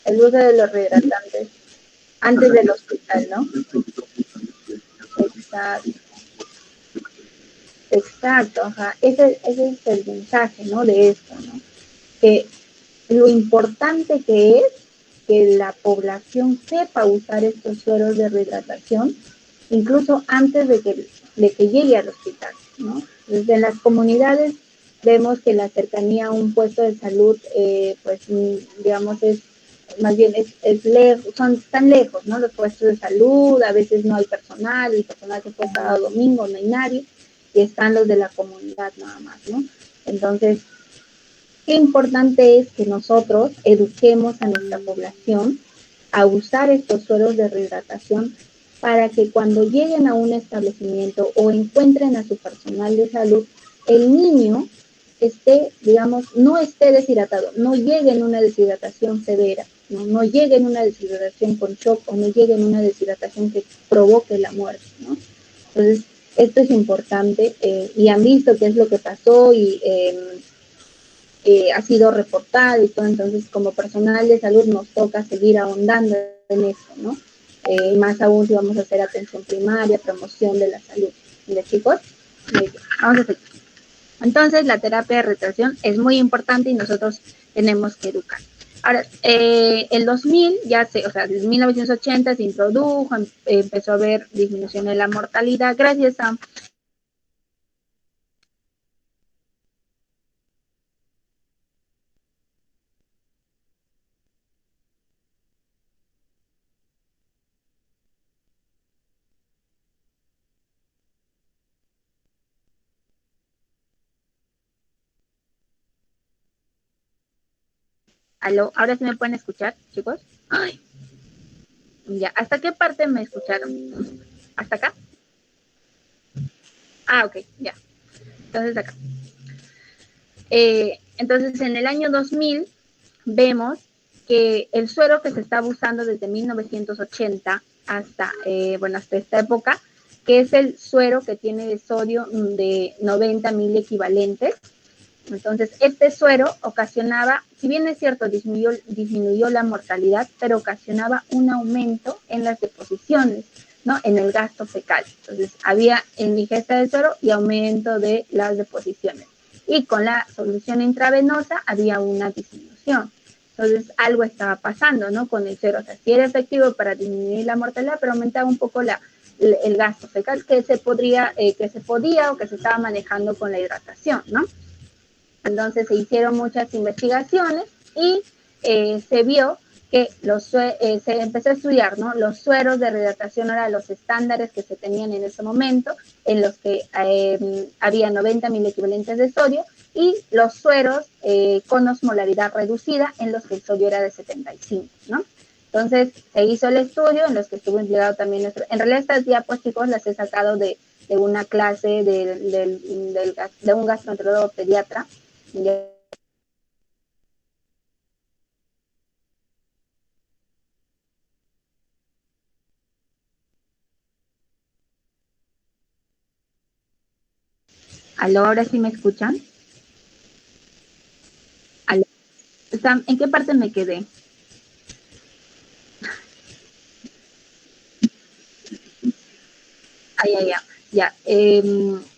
El uso de los rehidratantes antes del hospital, ¿no? Exacto, ajá. Ese es el mensaje, ¿no? De esto, ¿no? Que lo importante que es que la población sepa usar estos sueros de rehidratación, incluso antes de que llegue al hospital, ¿no? Desde las comunidades vemos que la cercanía a un puesto de salud, pues, digamos, es más bien es lejos, son tan lejos, ¿no? Los puestos de salud, a veces no hay personal, el personal se fue sábado, domingo, no hay nadie, y están los de la comunidad nada más, ¿no? Entonces, qué importante es que nosotros eduquemos a nuestra población a usar estos sueros de rehidratación para que cuando lleguen a un establecimiento o encuentren a su personal de salud, el niño esté, digamos, no esté deshidratado, no llegue en una deshidratación severa, no llegue en una deshidratación con shock o no llegue en una deshidratación que provoque la muerte, ¿no? Entonces, esto es importante y han visto qué es lo que pasó y ha sido reportado y todo, entonces como personal de salud nos toca seguir ahondando en esto, ¿no? Más aún si vamos a hacer atención primaria, promoción de la salud. ¿De chicos? Vamos a seguir. Entonces la terapia de rehidratación es muy importante y nosotros tenemos que educar. Ahora, el 2000 desde 1980 se introdujo, empezó a haber disminución de la mortalidad gracias a ¿Aló? ¿Ahora sí me pueden escuchar, chicos? Ay. Ya, ¿hasta qué parte me escucharon? ¿Hasta acá? Ah, ok, ya. Entonces acá. Entonces en el año 2000 vemos que el suero que se estaba usando desde 1980 hasta esta época, que es el suero que tiene de sodio de 90.000 equivalentes. Entonces, este suero ocasionaba, si bien es cierto, disminuyó la mortalidad, pero ocasionaba un aumento en las deposiciones, ¿no? En el gasto fecal. Entonces, había ingesta de suero y aumento de las deposiciones. Y con la solución intravenosa había una disminución. Entonces, algo estaba pasando, ¿no? Con el suero. O sea, sí era efectivo para disminuir la mortalidad, pero aumentaba un poco el gasto fecal que se podía o que se estaba manejando con la hidratación, ¿no? Entonces se hicieron muchas investigaciones y se vio que se empezó a estudiar, ¿no? Los sueros de rehidratación oral, los estándares que se tenían en ese momento, en los que había 90.000 equivalentes de sodio, y los sueros con osmolaridad reducida, en los que el sodio era de 75, ¿no? Entonces se hizo el estudio en los que estuvo implicado también en realidad estas diapositivas, chicos, las he sacado de una clase de un gastroenterólogo pediatra. ¿Aló? ¿Ahora sí me escuchan? ¿Aló? ¿En qué parte me quedé? Ya.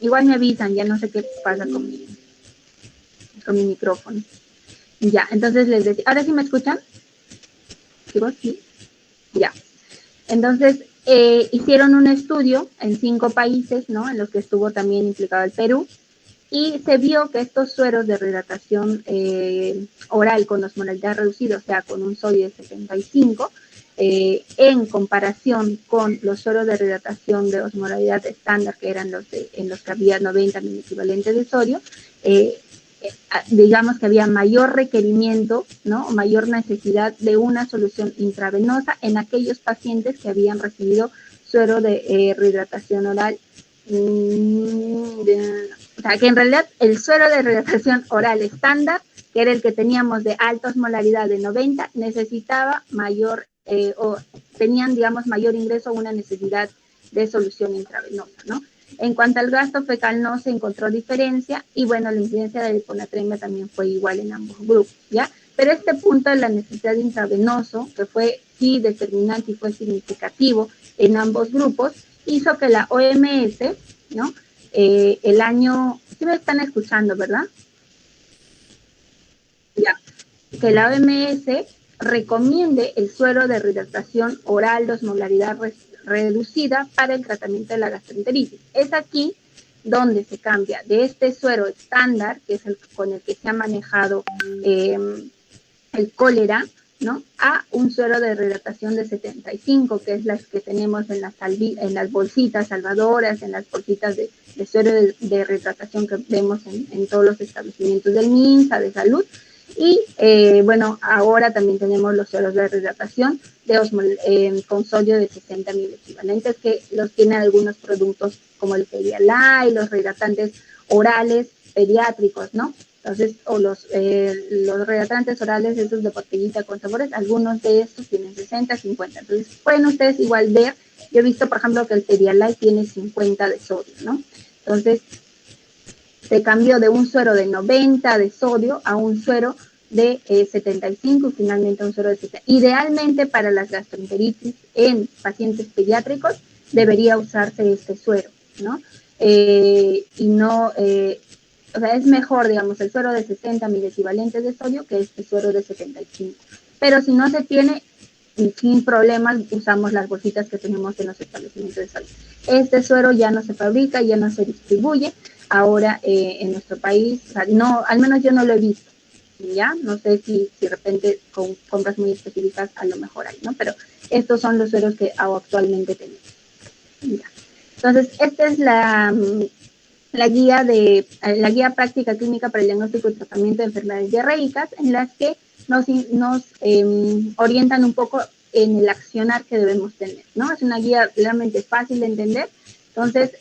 Igual me avisan, ya no sé qué pasa con mi micrófono. Ya, entonces les decía, ¿ahora sí me escuchan? ¿Sí? Ya. Entonces, hicieron un estudio en 5 países, ¿no? En los que estuvo también implicado el Perú, y se vio que estos sueros de rehidratación oral con osmolaridad reducida, o sea, con un sodio de 75, en comparación con los sueros de rehidratación de osmolaridad estándar, que eran en los que había 90.000 equivalentes de sodio, digamos que había mayor requerimiento, ¿no? Mayor necesidad de una solución intravenosa en aquellos pacientes que habían recibido suero de rehidratación oral. O sea, que en realidad el suero de rehidratación oral estándar que era el que teníamos de alta osmolaridad de 90, necesitaba mayor, o tenían, digamos, mayor ingreso a una necesidad de solución intravenosa, ¿no? En cuanto al gasto fecal no se encontró diferencia y bueno, la incidencia de hiponatremia también fue igual en ambos grupos, ¿ya? Pero este punto de la necesidad de intravenoso, que fue sí determinante y fue significativo en ambos grupos, hizo que la OMS, ¿no? El año, sí me están escuchando, ¿verdad? Ya, que la OMS recomiende el suero de rehidratación oral de osmolaridad reducida para el tratamiento de la gastroenteritis. Es aquí donde se cambia de este suero estándar, que es el con el que se ha manejado el cólera, ¿no? A un suero de rehidratación de 75, que es las que tenemos en las bolsitas salvadoras, en las bolsitas de suero de rehidratación que vemos en todos los establecimientos del MINSA, de salud. Y bueno, ahora también tenemos los sueros de rehidratación con sodio de 60 mil equivalentes, que los tienen algunos productos como el Pedialyte, los rehidratantes orales pediátricos, ¿no? Entonces, o los rehidratantes orales, esos de botellita con sabores, algunos de estos tienen 60, 50. Entonces, pueden ustedes igual ver, yo he visto, por ejemplo, que el Pedialyte tiene 50 de sodio, ¿no? Entonces, se cambió de un suero de 90 de sodio a un suero de 75 y finalmente un suero de 70. Idealmente para las gastroenteritis en pacientes pediátricos debería usarse este suero, ¿no? Y no, o sea, es mejor, digamos, el suero de 60 mil equivalentes de sodio que este suero de 75. Pero si no se tiene, sin problemas, usamos las bolsitas que tenemos en los establecimientos de salud. Este suero ya no se fabrica, ya no se distribuye. Ahora en nuestro país, o sea, no, al menos yo no lo he visto, ¿ya? No sé si de repente con compras muy específicas a lo mejor hay, ¿no? Pero estos son los sueros que actualmente tenemos. ¿Ya? Entonces, esta es la guía práctica clínica para el diagnóstico y tratamiento de enfermedades diarreicas, en las que nos orientan un poco en el accionar que debemos tener, ¿no? Es una guía realmente fácil de entender. Entonces,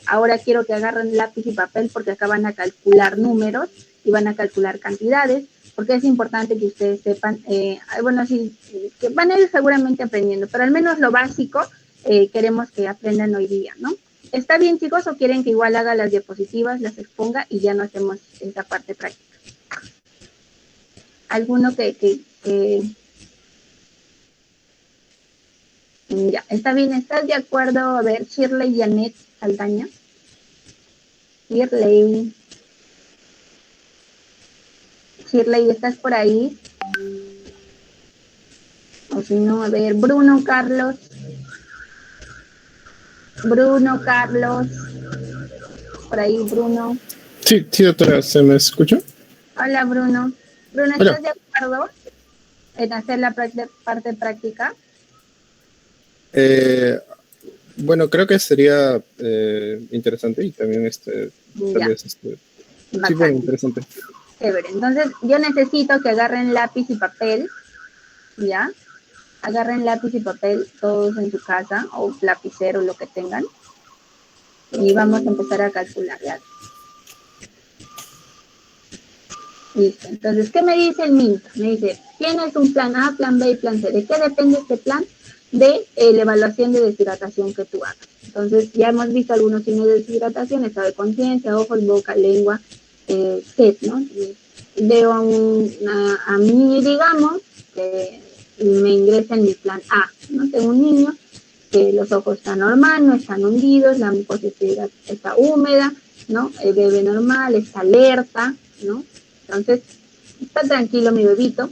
ahora quiero que agarren lápiz y papel porque acá van a calcular números y van a calcular cantidades, porque es importante que ustedes sepan, bueno, sí, que van a ir seguramente aprendiendo, pero al menos lo básico queremos que aprendan hoy día, ¿no? ¿Está bien, chicos, o quieren que igual haga las diapositivas, las exponga y ya no hacemos esa parte práctica? ¿Alguno que ya, está bien? ¿Estás de acuerdo? A ver, Shirley Janet Saldaña. Shirley, ¿estás por ahí? O si no, a ver, Bruno Carlos. Por ahí, Bruno. Sí, doctora, ¿se me escucha? Hola, Bruno. Bruno, Hola. ¿estás de acuerdo en hacer la parte práctica? Bueno, creo que sería interesante y también tal vez sí, bueno, interesante. Chévere. Entonces, yo necesito que agarren lápiz y papel, ¿ya? Agarren lápiz y papel todos en su casa, o lapicero, lo que tengan. Y vamos a empezar a calcular, ¿ya? Listo. Entonces, ¿qué me dice el MINSA? Me dice, tienes un plan A, plan B y plan C. ¿De qué depende este plan? De la evaluación de deshidratación que tú hagas. Entonces, ya hemos visto algunos signos de deshidratación, estado de conciencia, ojos, boca, lengua, sed, ¿no? Veo a mí, digamos, que me ingresa en mi plan A, ¿no? Tengo un niño que los ojos están normal, no están hundidos, la mucosa está húmeda, ¿no? Bebe normal, está alerta, ¿no? Entonces, está tranquilo mi bebito,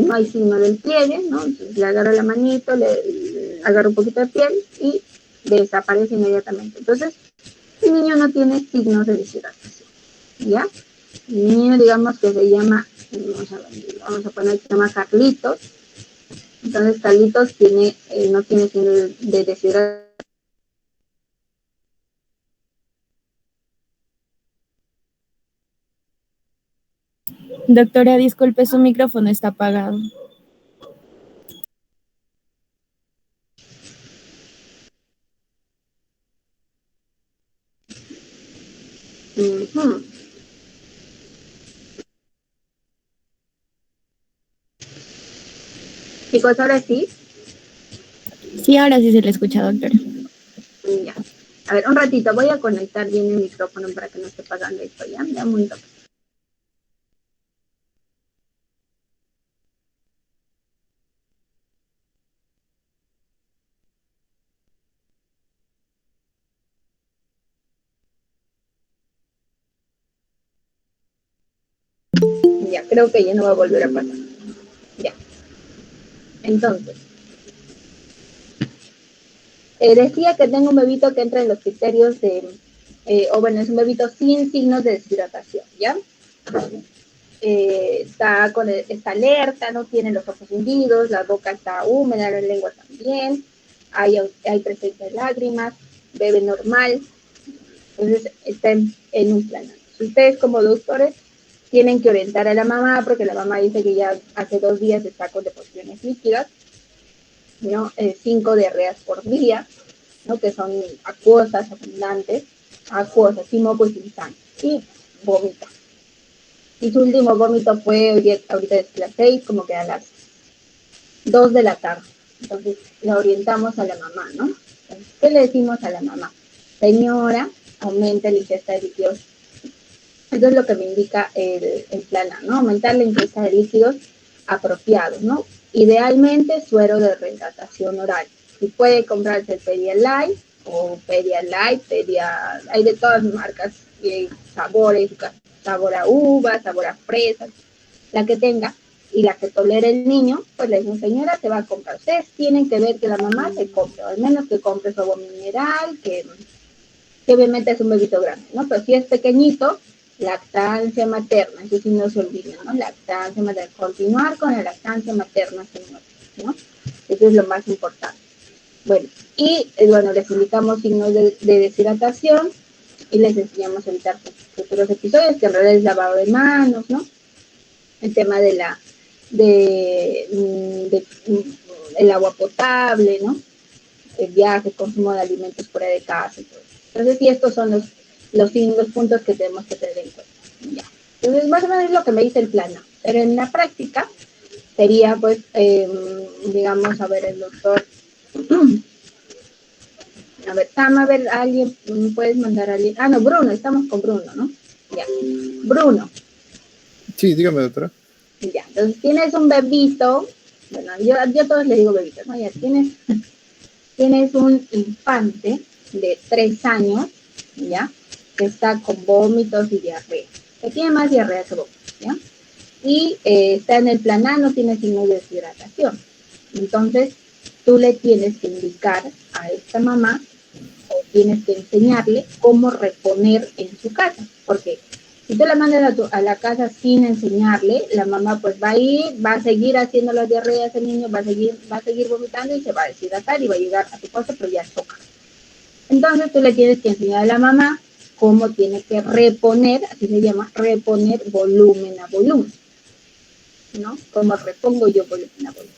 no hay signo del pliegue, ¿no? Entonces, le agarro la manito, le agarro un poquito de piel y desaparece inmediatamente. Entonces, el niño no tiene signos de deshidratación, ¿ya? El niño, digamos que se llama, vamos a poner que se llama Carlitos. Entonces, Carlitos no tiene signos de deshidratación. Doctora, disculpe, su micrófono está apagado. Chicos, ahora sí. Sí, ahora sí se le escucha, doctora. Ya. A ver, un ratito, voy a conectar bien el micrófono para que no esté pasando esto, ¿ya? Ya, un toque. Ya, creo que ya no va a volver a pasar. Ya. Entonces, decía que tengo un bebito que entra en los criterios de, o bueno, es un bebito sin signos de deshidratación, ¿ya? Está alerta, no tiene los ojos hundidos, la boca está húmeda, la lengua también, hay presencia de lágrimas, bebe normal, entonces está en un plan. Ustedes como doctores tienen que orientar a la mamá, porque la mamá dice que ya hace 2 días está con deposiciones líquidas, ¿no? 5 diarreas por día, ¿no? Que son acuosas, abundantes, acuosas, sin moco y sin sangre, y vomita. Y su último vómito fue ahorita desde las 6, como que a las 2 de la tarde. Entonces la orientamos a la mamá, ¿no? Entonces, ¿qué le decimos a la mamá? Señora, aumente la ingesta de líquidos. Eso es lo que me indica el plan A, ¿no? Aumentar la ingesta de líquidos apropiados, ¿no? Idealmente suero de rehidratación oral. Si puede comprarse el Pedialyte o Pedialyte, hay de todas marcas, sabores, sabor a uva, sabor a fresas, la que tenga y la que tolere el niño, pues le dicen, señora, se va a comprar. Ustedes tienen que ver que la mamá se compre, o al menos que compre su agua mineral, que obviamente es un bebito grande, ¿no? Pero si es pequeñito, lactancia materna, eso sí no se olviden, ¿no? Lactancia materna, continuar con la lactancia materna, señora, ¿no? Eso es lo más importante. Bueno, y bueno, les indicamos signos de deshidratación y les enseñamos a evitar futuros episodios, que en realidad es lavado de manos, ¿no? El tema de el agua potable, ¿no? El viaje, consumo de alimentos fuera de casa y todo eso. Entonces, sí, estos son los puntos que tenemos que tener en cuenta. Ya. Entonces, más o menos es lo que me dice el plan A. Pero en la práctica sería, pues, digamos, a ver, el doctor. A ver, Tam, a ver, alguien, ¿puedes mandar a alguien? Ah, no, Bruno, estamos con Bruno, ¿no? Ya. Bruno. Sí, dígame, doctora. Ya, entonces tienes un bebito, bueno, yo a todos les digo bebitos, ¿no? Ya tienes un infante de 3 años, ¿ya? Que está con vómitos y diarrea, que tiene más diarrea que vómitos, ¿ya? Y está en el plan A, no tiene signos de deshidratación. Entonces, tú le tienes que indicar a esta mamá, o tienes que enseñarle cómo reponer en su casa, porque si tú la mandas a la casa sin enseñarle, la mamá pues va a ir, va a seguir haciendo las diarreas, el niño va a seguir vomitando y se va a deshidratar y va a llegar a tu casa, pero ya choca. Entonces tú le tienes que enseñar a la mamá cómo tiene que reponer, así se llama, reponer volumen a volumen, ¿no? Cómo repongo yo volumen a volumen.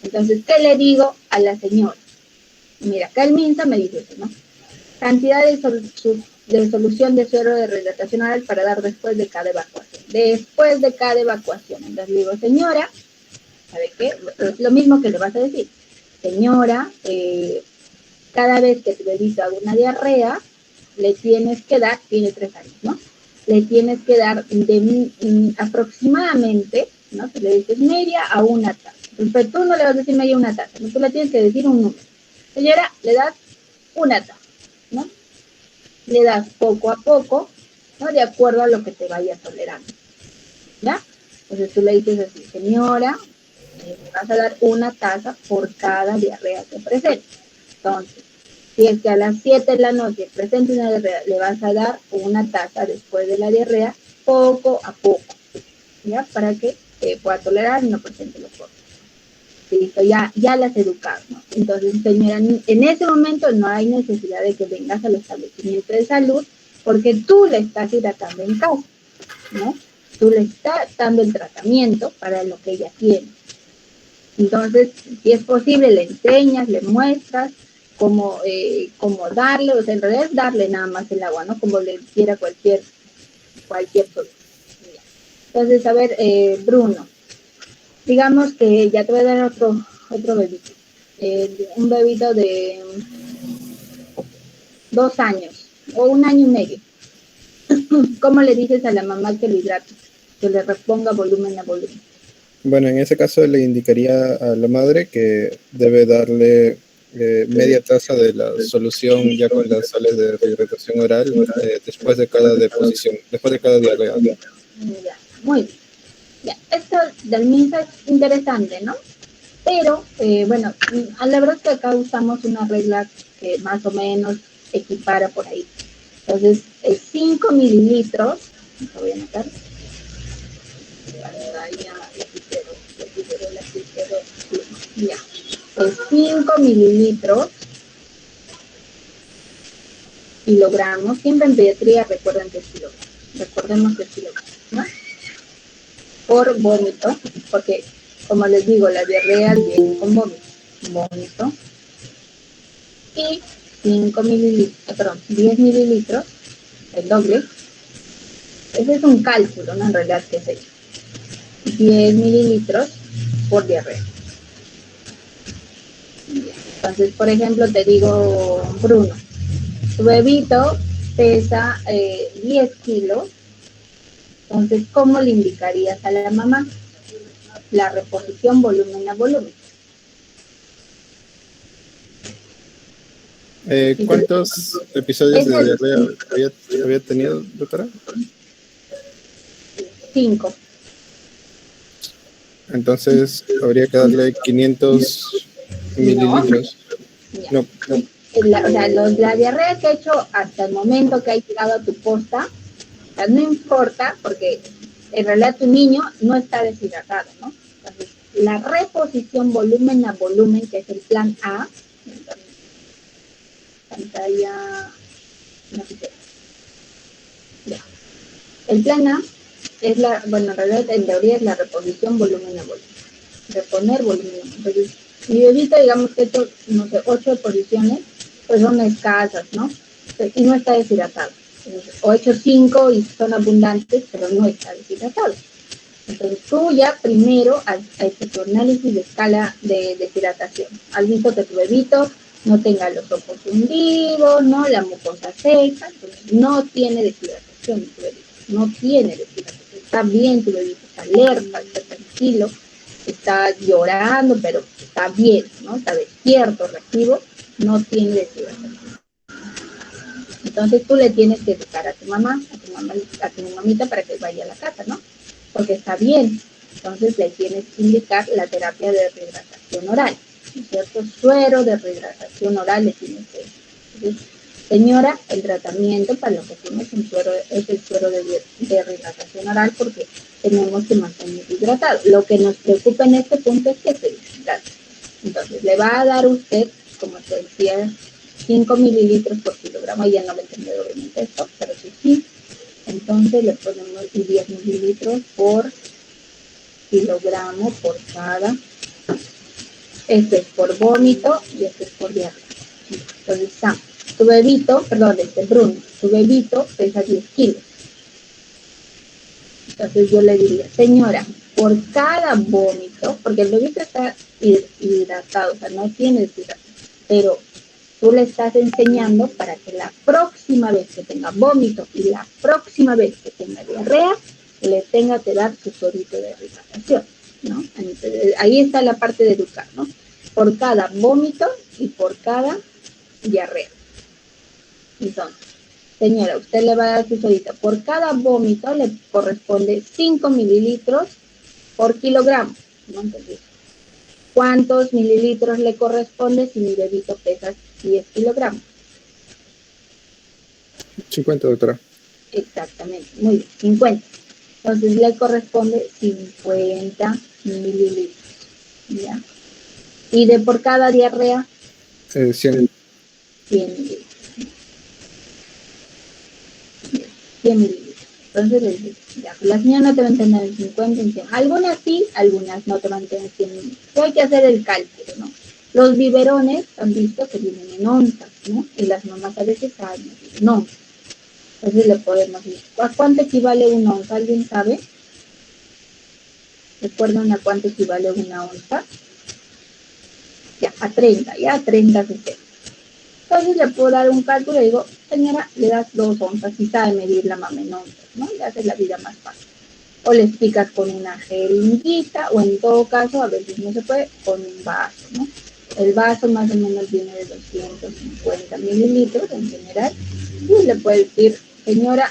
Entonces, ¿qué le digo a la señora? Mira, acá el MINSA me dice eso, ¿no? Cantidad de solución de suero de rehidratación oral para dar después de cada evacuación. Después de cada evacuación. Entonces le digo, señora, ¿sabe qué? Es lo mismo que le vas a decir. Señora, cada vez que tu bebito haga una diarrea, le tienes que dar, tiene 3 años, ¿no? Le tienes que dar aproximadamente, ¿no? Tú le dices media a una taza. Pero tú no le vas a decir media a una taza, ¿no? Tú le tienes que decir un número. Señora, le das una taza, ¿no? Le das poco a poco, ¿no? De acuerdo a lo que te vaya tolerando, ¿ya? Entonces tú le dices así, señora, vas a dar una taza por cada diarrea que presente. Entonces, si es que a las 7 de la noche presenta una diarrea, le vas a dar una taza después de la diarrea, poco a poco, ¿ya? Para que pueda tolerar y no presente los cortes. Listo, ya las educado, ¿no? Entonces, señora, en ese momento no hay necesidad de que vengas al establecimiento de salud porque tú le estás hidratando en casa, ¿no? Tú le estás dando el tratamiento para lo que ella tiene. Entonces, si es posible, le enseñas, le muestras cómo darle, o sea, en realidad es darle nada más el agua, ¿no? Como le hiciera cualquier producto. Entonces, a ver, Bruno. digamos que ya te voy a dar otro bebito. Un bebito de 2 años o 1 año y medio. ¿Cómo le dices a la mamá que lo hidrate? Que le reponga volumen a volumen. Bueno, en ese caso le indicaría a la madre que debe darle media taza de la solución ya con las sales de rehidratación oral después de cada deposición, después de cada diarrea. Ya, muy bien. Ya, esto del MINSA es interesante, ¿no? Pero, bueno, la verdad es que acá usamos una regla que más o menos equipara por ahí. Entonces, 5 mililitros, lo voy a anotar. Ya. 5 mililitros kilogramos, siempre en pediatría recuerden que es kilogramos, recordemos que es kilogramos, ¿no? Por vómito, porque como les digo, la diarrea viene con vómito, y 5 mililitros, perdón, 10 mililitros, el doble. Ese es un cálculo, ¿no? En realidad, que es hecho. 10 mililitros por diarrea. Entonces, por ejemplo, te digo, Bruno, tu bebito pesa 10 kilos. Entonces, ¿cómo le indicarías a la mamá? La reposición volumen a volumen. ¿Cuántos episodios de diarrea había tenido, doctora? 5. Entonces, habría que darle 500 mililitros. No. La diarrea que ha hecho hasta el momento que ha llegado a tu posta, o sea, no importa, porque en realidad tu niño no está deshidratado, ¿no? Entonces, la reposición volumen a volumen, que es el plan A, pantalla, no sé qué. Ya. El plan A es en realidad en teoría es la reposición volumen a volumen. Reponer volumen a volumen. Entonces, mi bebito, digamos que esto, no sé, 8 posiciones, pues son escasas, ¿no? Y no está deshidratado. O hecho 5 y son abundantes, pero no está deshidratado. Entonces tú ya primero has hecho tu análisis de escala de deshidratación. Has visto que tu bebito no tenga los ojos hundidos, ¿no? La mucosa seca, entonces no tiene deshidratación tu bebito, no tiene deshidratación. Está bien tu bebito, está alerta, está tranquilo, está llorando, pero está bien, ¿no? Está despierto, reactivo, no tiene deshidratación. Entonces tú le tienes que educar a tu mamá, a tu mamita para que vaya a la casa, ¿no? Porque está bien. Entonces le tienes que indicar la terapia de rehidratación oral, ¿no es cierto? Suero de rehidratación oral le tienes que decir. Entonces, señora, el tratamiento para lo que tienes es el suero de rehidratación oral porque tenemos que mantener hidratado. Lo que nos preocupa en este punto es que se deshidrate. Entonces le va a dar usted, como te decía, 5 mililitros por kilogramo, ya no le entendí obviamente esto, pero sí. Entonces le ponemos 10 mililitros por kilogramo por cada. Este es por vómito y este es por diarrea. Entonces tu bebito, Bruno, tu bebito pesa 10 kilos. Entonces yo le diría, señora, por cada vómito, porque el bebito está hidratado, o sea, no tiene deshidratación, pero tú le estás enseñando para que la próxima vez que tenga vómito y la próxima vez que tenga diarrea, le tenga que dar su suerito de rehidratación, ¿no? Entonces, ahí está la parte de educar, ¿no? Por cada vómito y por cada diarrea. Entonces, señora, usted le va a dar su suerito. Por cada vómito le corresponde 5 mililitros por kilogramo, ¿no? Entonces, ¿cuántos mililitros le corresponde si mi bebito pesa 10 kilogramos? 50, doctora. Exactamente, muy bien, 50. Entonces le corresponde 50 mililitros, ¿ya? Y de por cada diarrea, 100. 100 mililitros. 100 mililitros. Entonces, ya, la señora no te va a entender en 50, en 100. Algunas sí, algunas no te van a entender en 100 mililitros. Hay que hacer el cálculo, ¿no? Los biberones han visto que vienen en onzas, ¿no? Y las mamás a veces saben, no. Entonces le podemos decir, ¿a cuánto equivale una onza? ¿Alguien sabe? ¿Recuerdan a cuánto equivale una onza? Ya, a 30, ya a 30 cc. Entonces le puedo dar un cálculo y digo, señora, le das 2 onzas y sabe medirla más en onzas, ¿no? Le haces la vida más fácil. O le explicas con una jeringuita, o en todo caso, a veces no se puede, con un vaso, ¿no? El vaso más o menos viene de 250 mililitros en general, y le puedes decir, señora,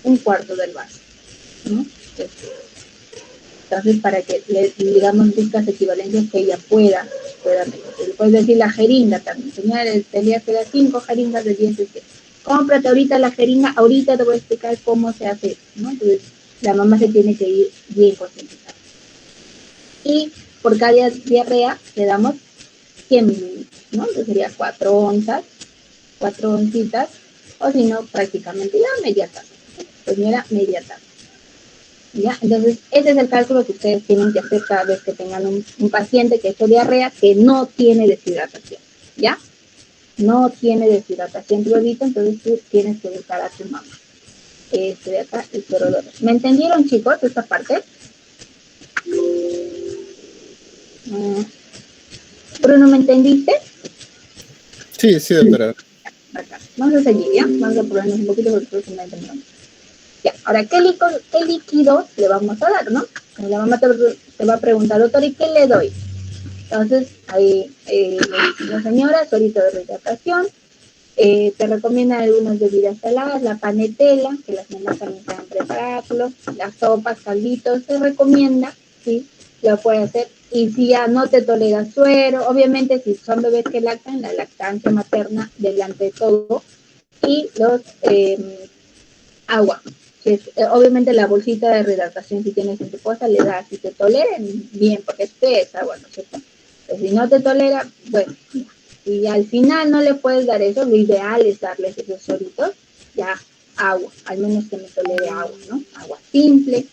un cuarto del vaso, ¿no? Entonces, para que le digamos buscas equivalencias que ella pueda medir. Le puedes decir la jeringa también, señora, tenía que dar 5 jeringas de 10 cc. Cómprate ahorita la jeringa, ahorita te voy a explicar cómo se hace, ¿no? Entonces, la mamá se tiene que ir bien concientizada. Y por cada diarrea le damos 100 mililitros, ¿no? Entonces sería 4 onzas, 4 oncitas, o si no, prácticamente ya media taza. Pues mira, media taza. ¿Ya? Entonces, ese es el cálculo que ustedes tienen que hacer cada vez que tengan un paciente que ha hecho diarrea que no tiene deshidratación, ¿ya? No tiene deshidratación crudita, entonces tú tienes que buscar a tu mamá. Este de acá, el suero de arroz. ¿Me entendieron, chicos, esta parte? Bruno, ¿me entendiste? Sí, sí, doctora. Acá. Vamos a seguir, ¿ya? Vamos a probarnos un poquito porque creo que me entendieron. Ya, ahora, ¿qué líquidos le vamos a dar, no? La mamá te va a preguntar, doctor, ¿y qué le doy? Entonces, ahí la señora, suerito de rehidratación, te recomienda algunas bebidas saladas, la panetela, que las mamás también saben prepararlo, las sopas, calditos, te recomienda, ¿sí? Lo puede hacer. Y si ya no te tolera suero, obviamente si son bebés que lactan, la lactancia materna delante de todo, y los agua. Obviamente la bolsita de rehidratación si tienes en tu cosa le das, si te toleren, bien, porque es agua, ¿no es cierto? Pues si no te tolera, bueno, y al final no le puedes dar eso, lo ideal es darles esos solitos, ya agua, al menos que me tolere agua, ¿no? Agua simple,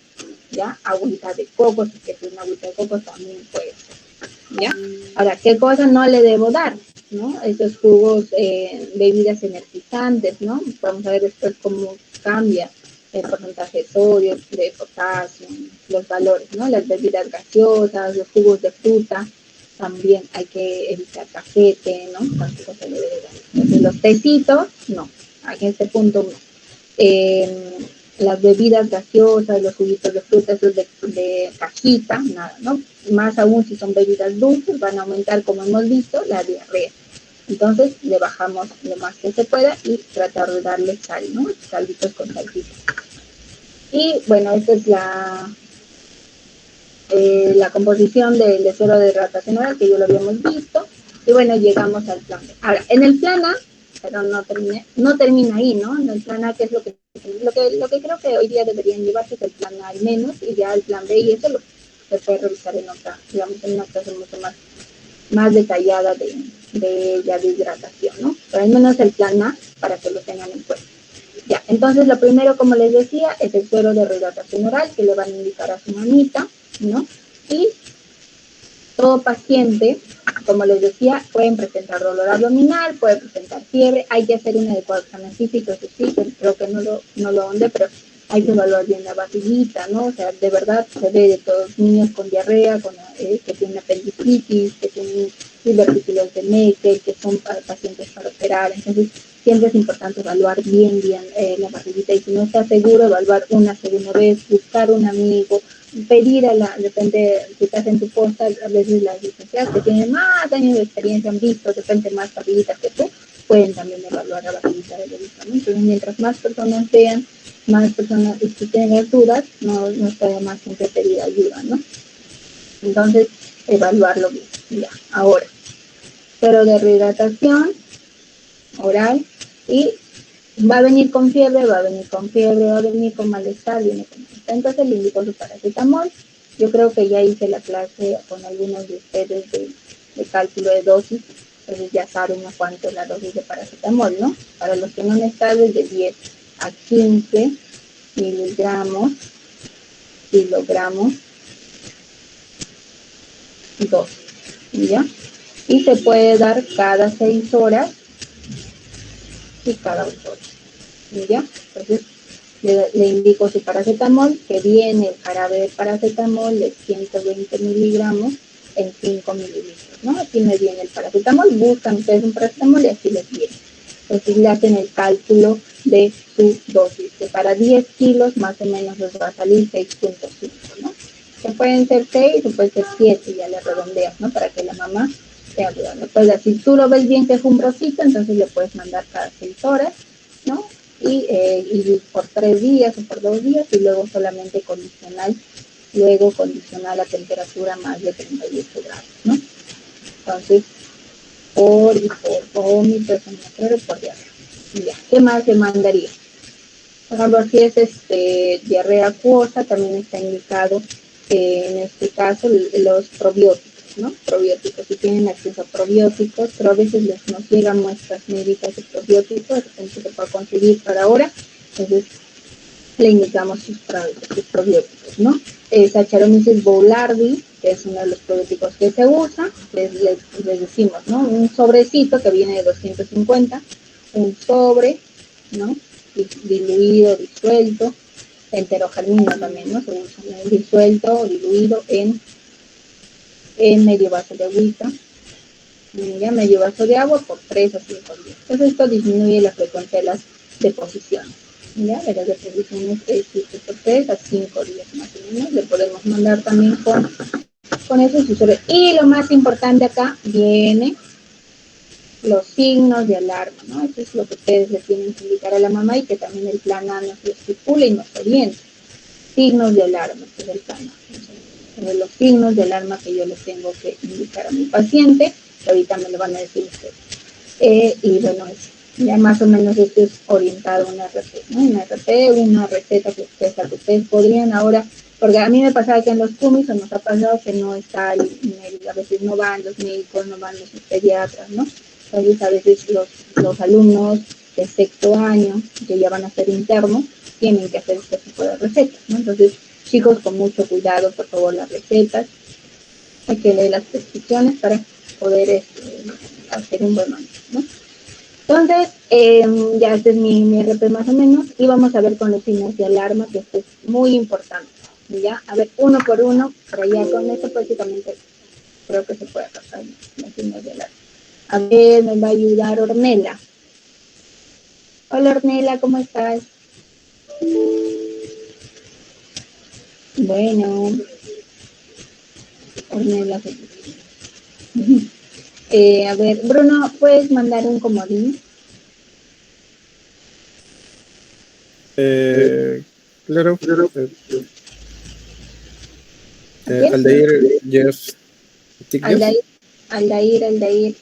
ya, agüita de coco, si es una agüita de coco también puede ser, ¿ya? Ahora, ¿qué cosa no le debo dar? ¿No? Esos jugos, bebidas energizantes, ¿no? Vamos a ver después cómo cambia el porcentaje de sodio, de potasio, los valores, ¿no? Las bebidas gaseosas, los jugos de fruta, también hay que evitar café, té, ¿no? Tampoco se le debe dar. Entonces, los tecitos, no, en este punto no. Las bebidas gaseosas, los juguitos de fruta, esos de cajita, nada, ¿no? Más aún si son bebidas dulces, van a aumentar, como hemos visto, la diarrea. Entonces, le bajamos lo más que se pueda y tratar de darle sal, ¿no? Salditos con salsita. Y, bueno, esta es la composición del suero de hidratación oral, que ya lo habíamos visto. Y, bueno, llegamos al plan B. Ahora, en el plan A, pero no termina ahí, ¿no? En el plan A, que es lo que creo que hoy día deberían llevarse, es el plan A al menos, y ya el plan B, y eso se puede revisar en otra, digamos, en una clase mucho más detallada de hidratación, ¿no? Pero al menos el plan A, para que lo tengan en cuenta. Ya, entonces lo primero, como les decía, es el suero de rehidratación oral, que le van a indicar a su mamita, ¿no? Y todo paciente, como les decía, pueden presentar dolor abdominal, puede presentar fiebre, hay que hacer un adecuado examen físico, eso sí, creo que no lo onde, pero hay que evaluar bien la barriguita, ¿no? O sea, de verdad se ve de todos niños con diarrea, que tienen apendicitis, que tienen divertículos de Meckel, que son pacientes para operar. Entonces, siempre es importante evaluar bien la barriguita, y si no está seguro, evaluar una segunda vez, buscar un amigo, pedir depende, si estás en tu posta, a veces las licenciadas que tienen más años de experiencia han visto, de repente más barriguitas que tú, pueden también evaluar la barriguita de bebé, ¿no? Entonces, mientras más personas vean, más personas que tienen dudas, no está de más siempre pedir ayuda, ¿no? Entonces, evaluarlo bien. Ya, ahora, suero de rehidratación oral, y va a venir con fiebre, va a venir con malestar, viene con malestar. Entonces le indico su paracetamol. Yo creo que ya hice la clase con algunos de ustedes de cálculo de dosis, entonces ya saben a cuánto es la dosis de paracetamol, ¿no? Para los que no han estado, es de 10 a 15 kilogramos, 2, ¿ya? Y se puede dar cada 6 horas y cada 8 horas, ¿ya? Entonces, le indico su paracetamol, que viene el jarabe de paracetamol de 120 miligramos en 5 mililitros, ¿no? Así me viene el paracetamol, buscan ustedes un paracetamol y así les viene. Entonces le hacen el cálculo de su dosis, que para 10 kilos más o menos les va a salir 6.5, ¿no? Que pueden ser 6 o pueden ser 7, ya le redondeas, ¿no? Para que la mamá esté ayudando. Pues si tú lo ves bien que es un brocito, entonces le puedes mandar cada 6 horas, ¿no? Y por 3 días o por 2 días y luego solamente condicional, a temperatura más de 38 grados, ¿no? Entonces, por vómito, por diarrea. Ya, ¿qué más se mandaría? Por ejemplo, si es diarrea acuosa, también está indicado en este caso los probióticos, ¿no? Probióticos, si tienen acceso a probióticos, pero a veces nos llegan muestras médicas de probióticos, de repente se puede conseguir para ahora, entonces le indicamos sus probióticos, ¿no? Saccharomyces boulardii, que es uno de los probióticos que se usa, les decimos, ¿no? Un sobrecito que viene de 250, un sobre, ¿no? Diluido, disuelto, enterogermina también, ¿no? Se usa, ¿no? Disuelto o diluido en medio vaso de agüita, ya medio vaso de agua por 3 o 5 días. Entonces esto disminuye la frecuencia de las deposiciones. ¿Ya? De las deposiciones 3 a 5 días más o menos. Le podemos mandar también con esos usuarios. Y lo más importante acá viene los signos de alarma, ¿no? Eso es lo que ustedes le tienen que indicar a la mamá y que también el plan A nos lo estipula y nos orienta. Signos de alarma, que es el plan A. De los signos de alarma que yo les tengo que indicar a mi paciente, que ahorita me lo van a decir ustedes. Y bueno, ya más o menos esto es orientado a una RP, ¿no? Una receta que ustedes podrían ahora, porque a mí me pasaba que en los CUMIS o nos ha pasado que no está el médico, a veces no van los médicos, no van los pediatras, ¿no? Entonces a veces los alumnos de sexto año, que ya van a ser internos, tienen que hacer este tipo de recetas, ¿no? Entonces, chicos, con mucho cuidado, por favor, las recetas, hay que leer las prescripciones para poder hacer un buen manejo, ¿no? Entonces, ya este es mi RP más o menos, y vamos a ver con los signos de alarma, que esto es muy importante, ¿ya? A ver, uno por uno, pero ya con esto prácticamente creo que se puede pasar los signos de alarma. A ver, me va a ayudar Ornella. Hola Ornella, ¿cómo estás? Bueno, Ornella. A ver, Bruno, ¿puedes mandar un comodín? Claro. Aldair Jeff Tiglios. Aldair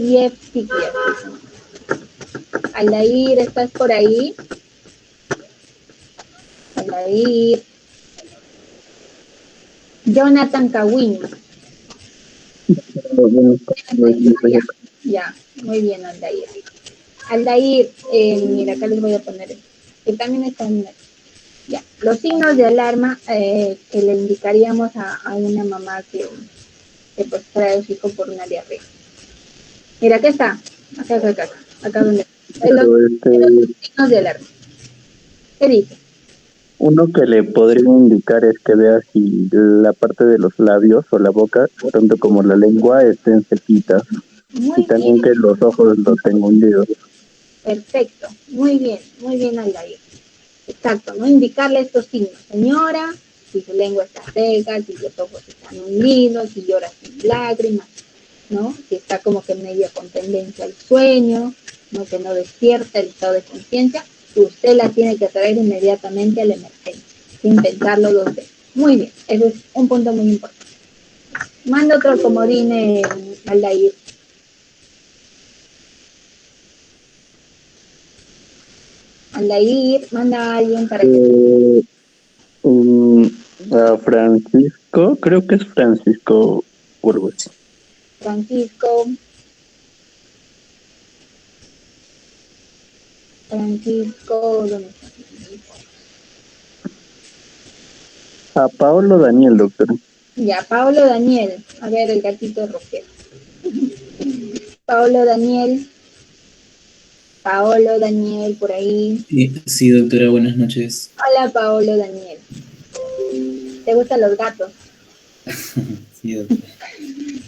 Jeff Tiglios. Aldair, ¿estás por ahí? Aldair. Jonathan Kawin. Ya, muy bien, Aldair. Aldair, mira, acá les voy a poner esto, que también está en el... Ya, los signos de alarma que le indicaríamos a una mamá que pues trae a su hijo por una diarrea. Mira, acá está, acá donde... Los signos de alarma. ¿Qué dice? Uno que le podría indicar es que vea si la parte de los labios o la boca, tanto como la lengua, estén sequitas. Y también que los ojos los tenga hundidos. Perfecto, muy bien, Aldair. Exacto, ¿no? Indicarle estos signos. Señora, si su lengua está seca, si los ojos están hundidos, si llora sin lágrimas, ¿no? Si está como que medio con tendencia al sueño, ¿no? Que no despierta el estado de conciencia, usted la tiene que traer inmediatamente a la emergencia, sin pensarlo 2 veces. Muy bien, ese es un punto muy importante. Manda otro comodín, Aldair. Aldair, manda a alguien para que... A Francisco, creo que es Francisco Burgos. Francisco, ¿dónde está? A Paolo Daniel, doctor. Ya, Paolo Daniel. A ver, el gatito roquero. Paolo Daniel. Paolo, Daniel, por ahí. Sí, doctora, buenas noches. Hola, Paolo, Daniel. ¿Te gustan los gatos? Sí, doctora.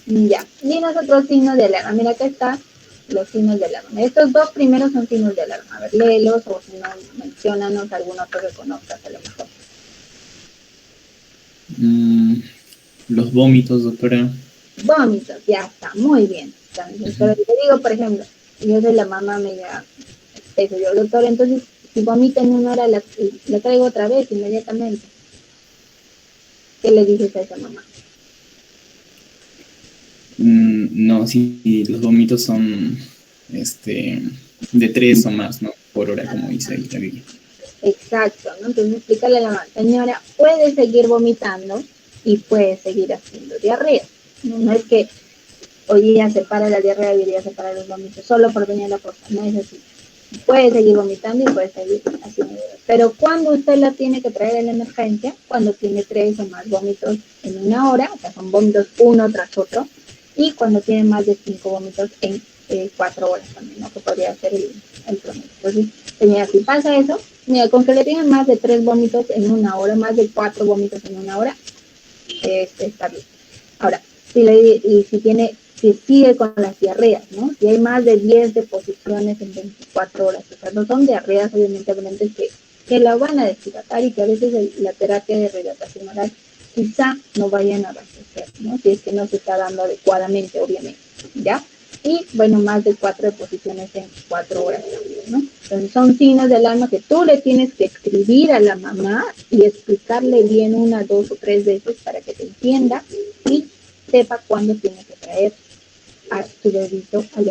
Ya. Dinos otros signos de alarma. Mira, acá está los signos de alarma. Estos dos primeros son signos de alarma. A ver, léelos o si no, menciónanos alguno otro que conozcas a lo mejor. Los vómitos, doctora. Vómitos, ya está, muy bien. Entonces, pero te digo, por ejemplo, yo soy la mamá media, eso yo, doctor, entonces, si vomita en una hora, la traigo otra vez inmediatamente. ¿Qué le dices a esa mamá? No, sí, los vómitos son de 3 o más, ¿no? Por hora, como dice ahí la Biblia. Exacto, ¿no? Entonces explícale a la mamá, señora, puede seguir vomitando y puede seguir haciendo diarrea. No es que hoy día se para la diarrea y hoy día se para los vómitos, solo por venir a la cosa, no es así. Puede seguir vomitando y puede seguir haciendo diarrea. Pero cuando usted la tiene que traer en la emergencia, cuando tiene 3 o más vómitos en una hora, o sea, son vómitos uno tras otro, y cuando tiene más de 5 vómitos en 4 horas también, ¿no? Que podría ser el promedio. Entonces, señora, si pasa eso, mira, con que le tengan más de 3 vómitos en una hora, más de 4 vómitos en una hora, está bien. Ahora, si sigue con las diarreas, ¿no? Si hay más de 10 deposiciones en 24 horas, o sea, no son diarreas, obviamente, que la van a deshidratar y que a veces la terapia de rehidratación oral quizá no vayan a abastecer, ¿no? Si es que no se está dando adecuadamente, obviamente, ¿ya? Y, bueno, más de 4 deposiciones en 4 horas también, ¿no? Entonces, son signos de alarma que tú le tienes que escribir a la mamá y explicarle bien 1, 2 o 3 veces para que te entienda y sepa cuándo tiene que traer a su bebito al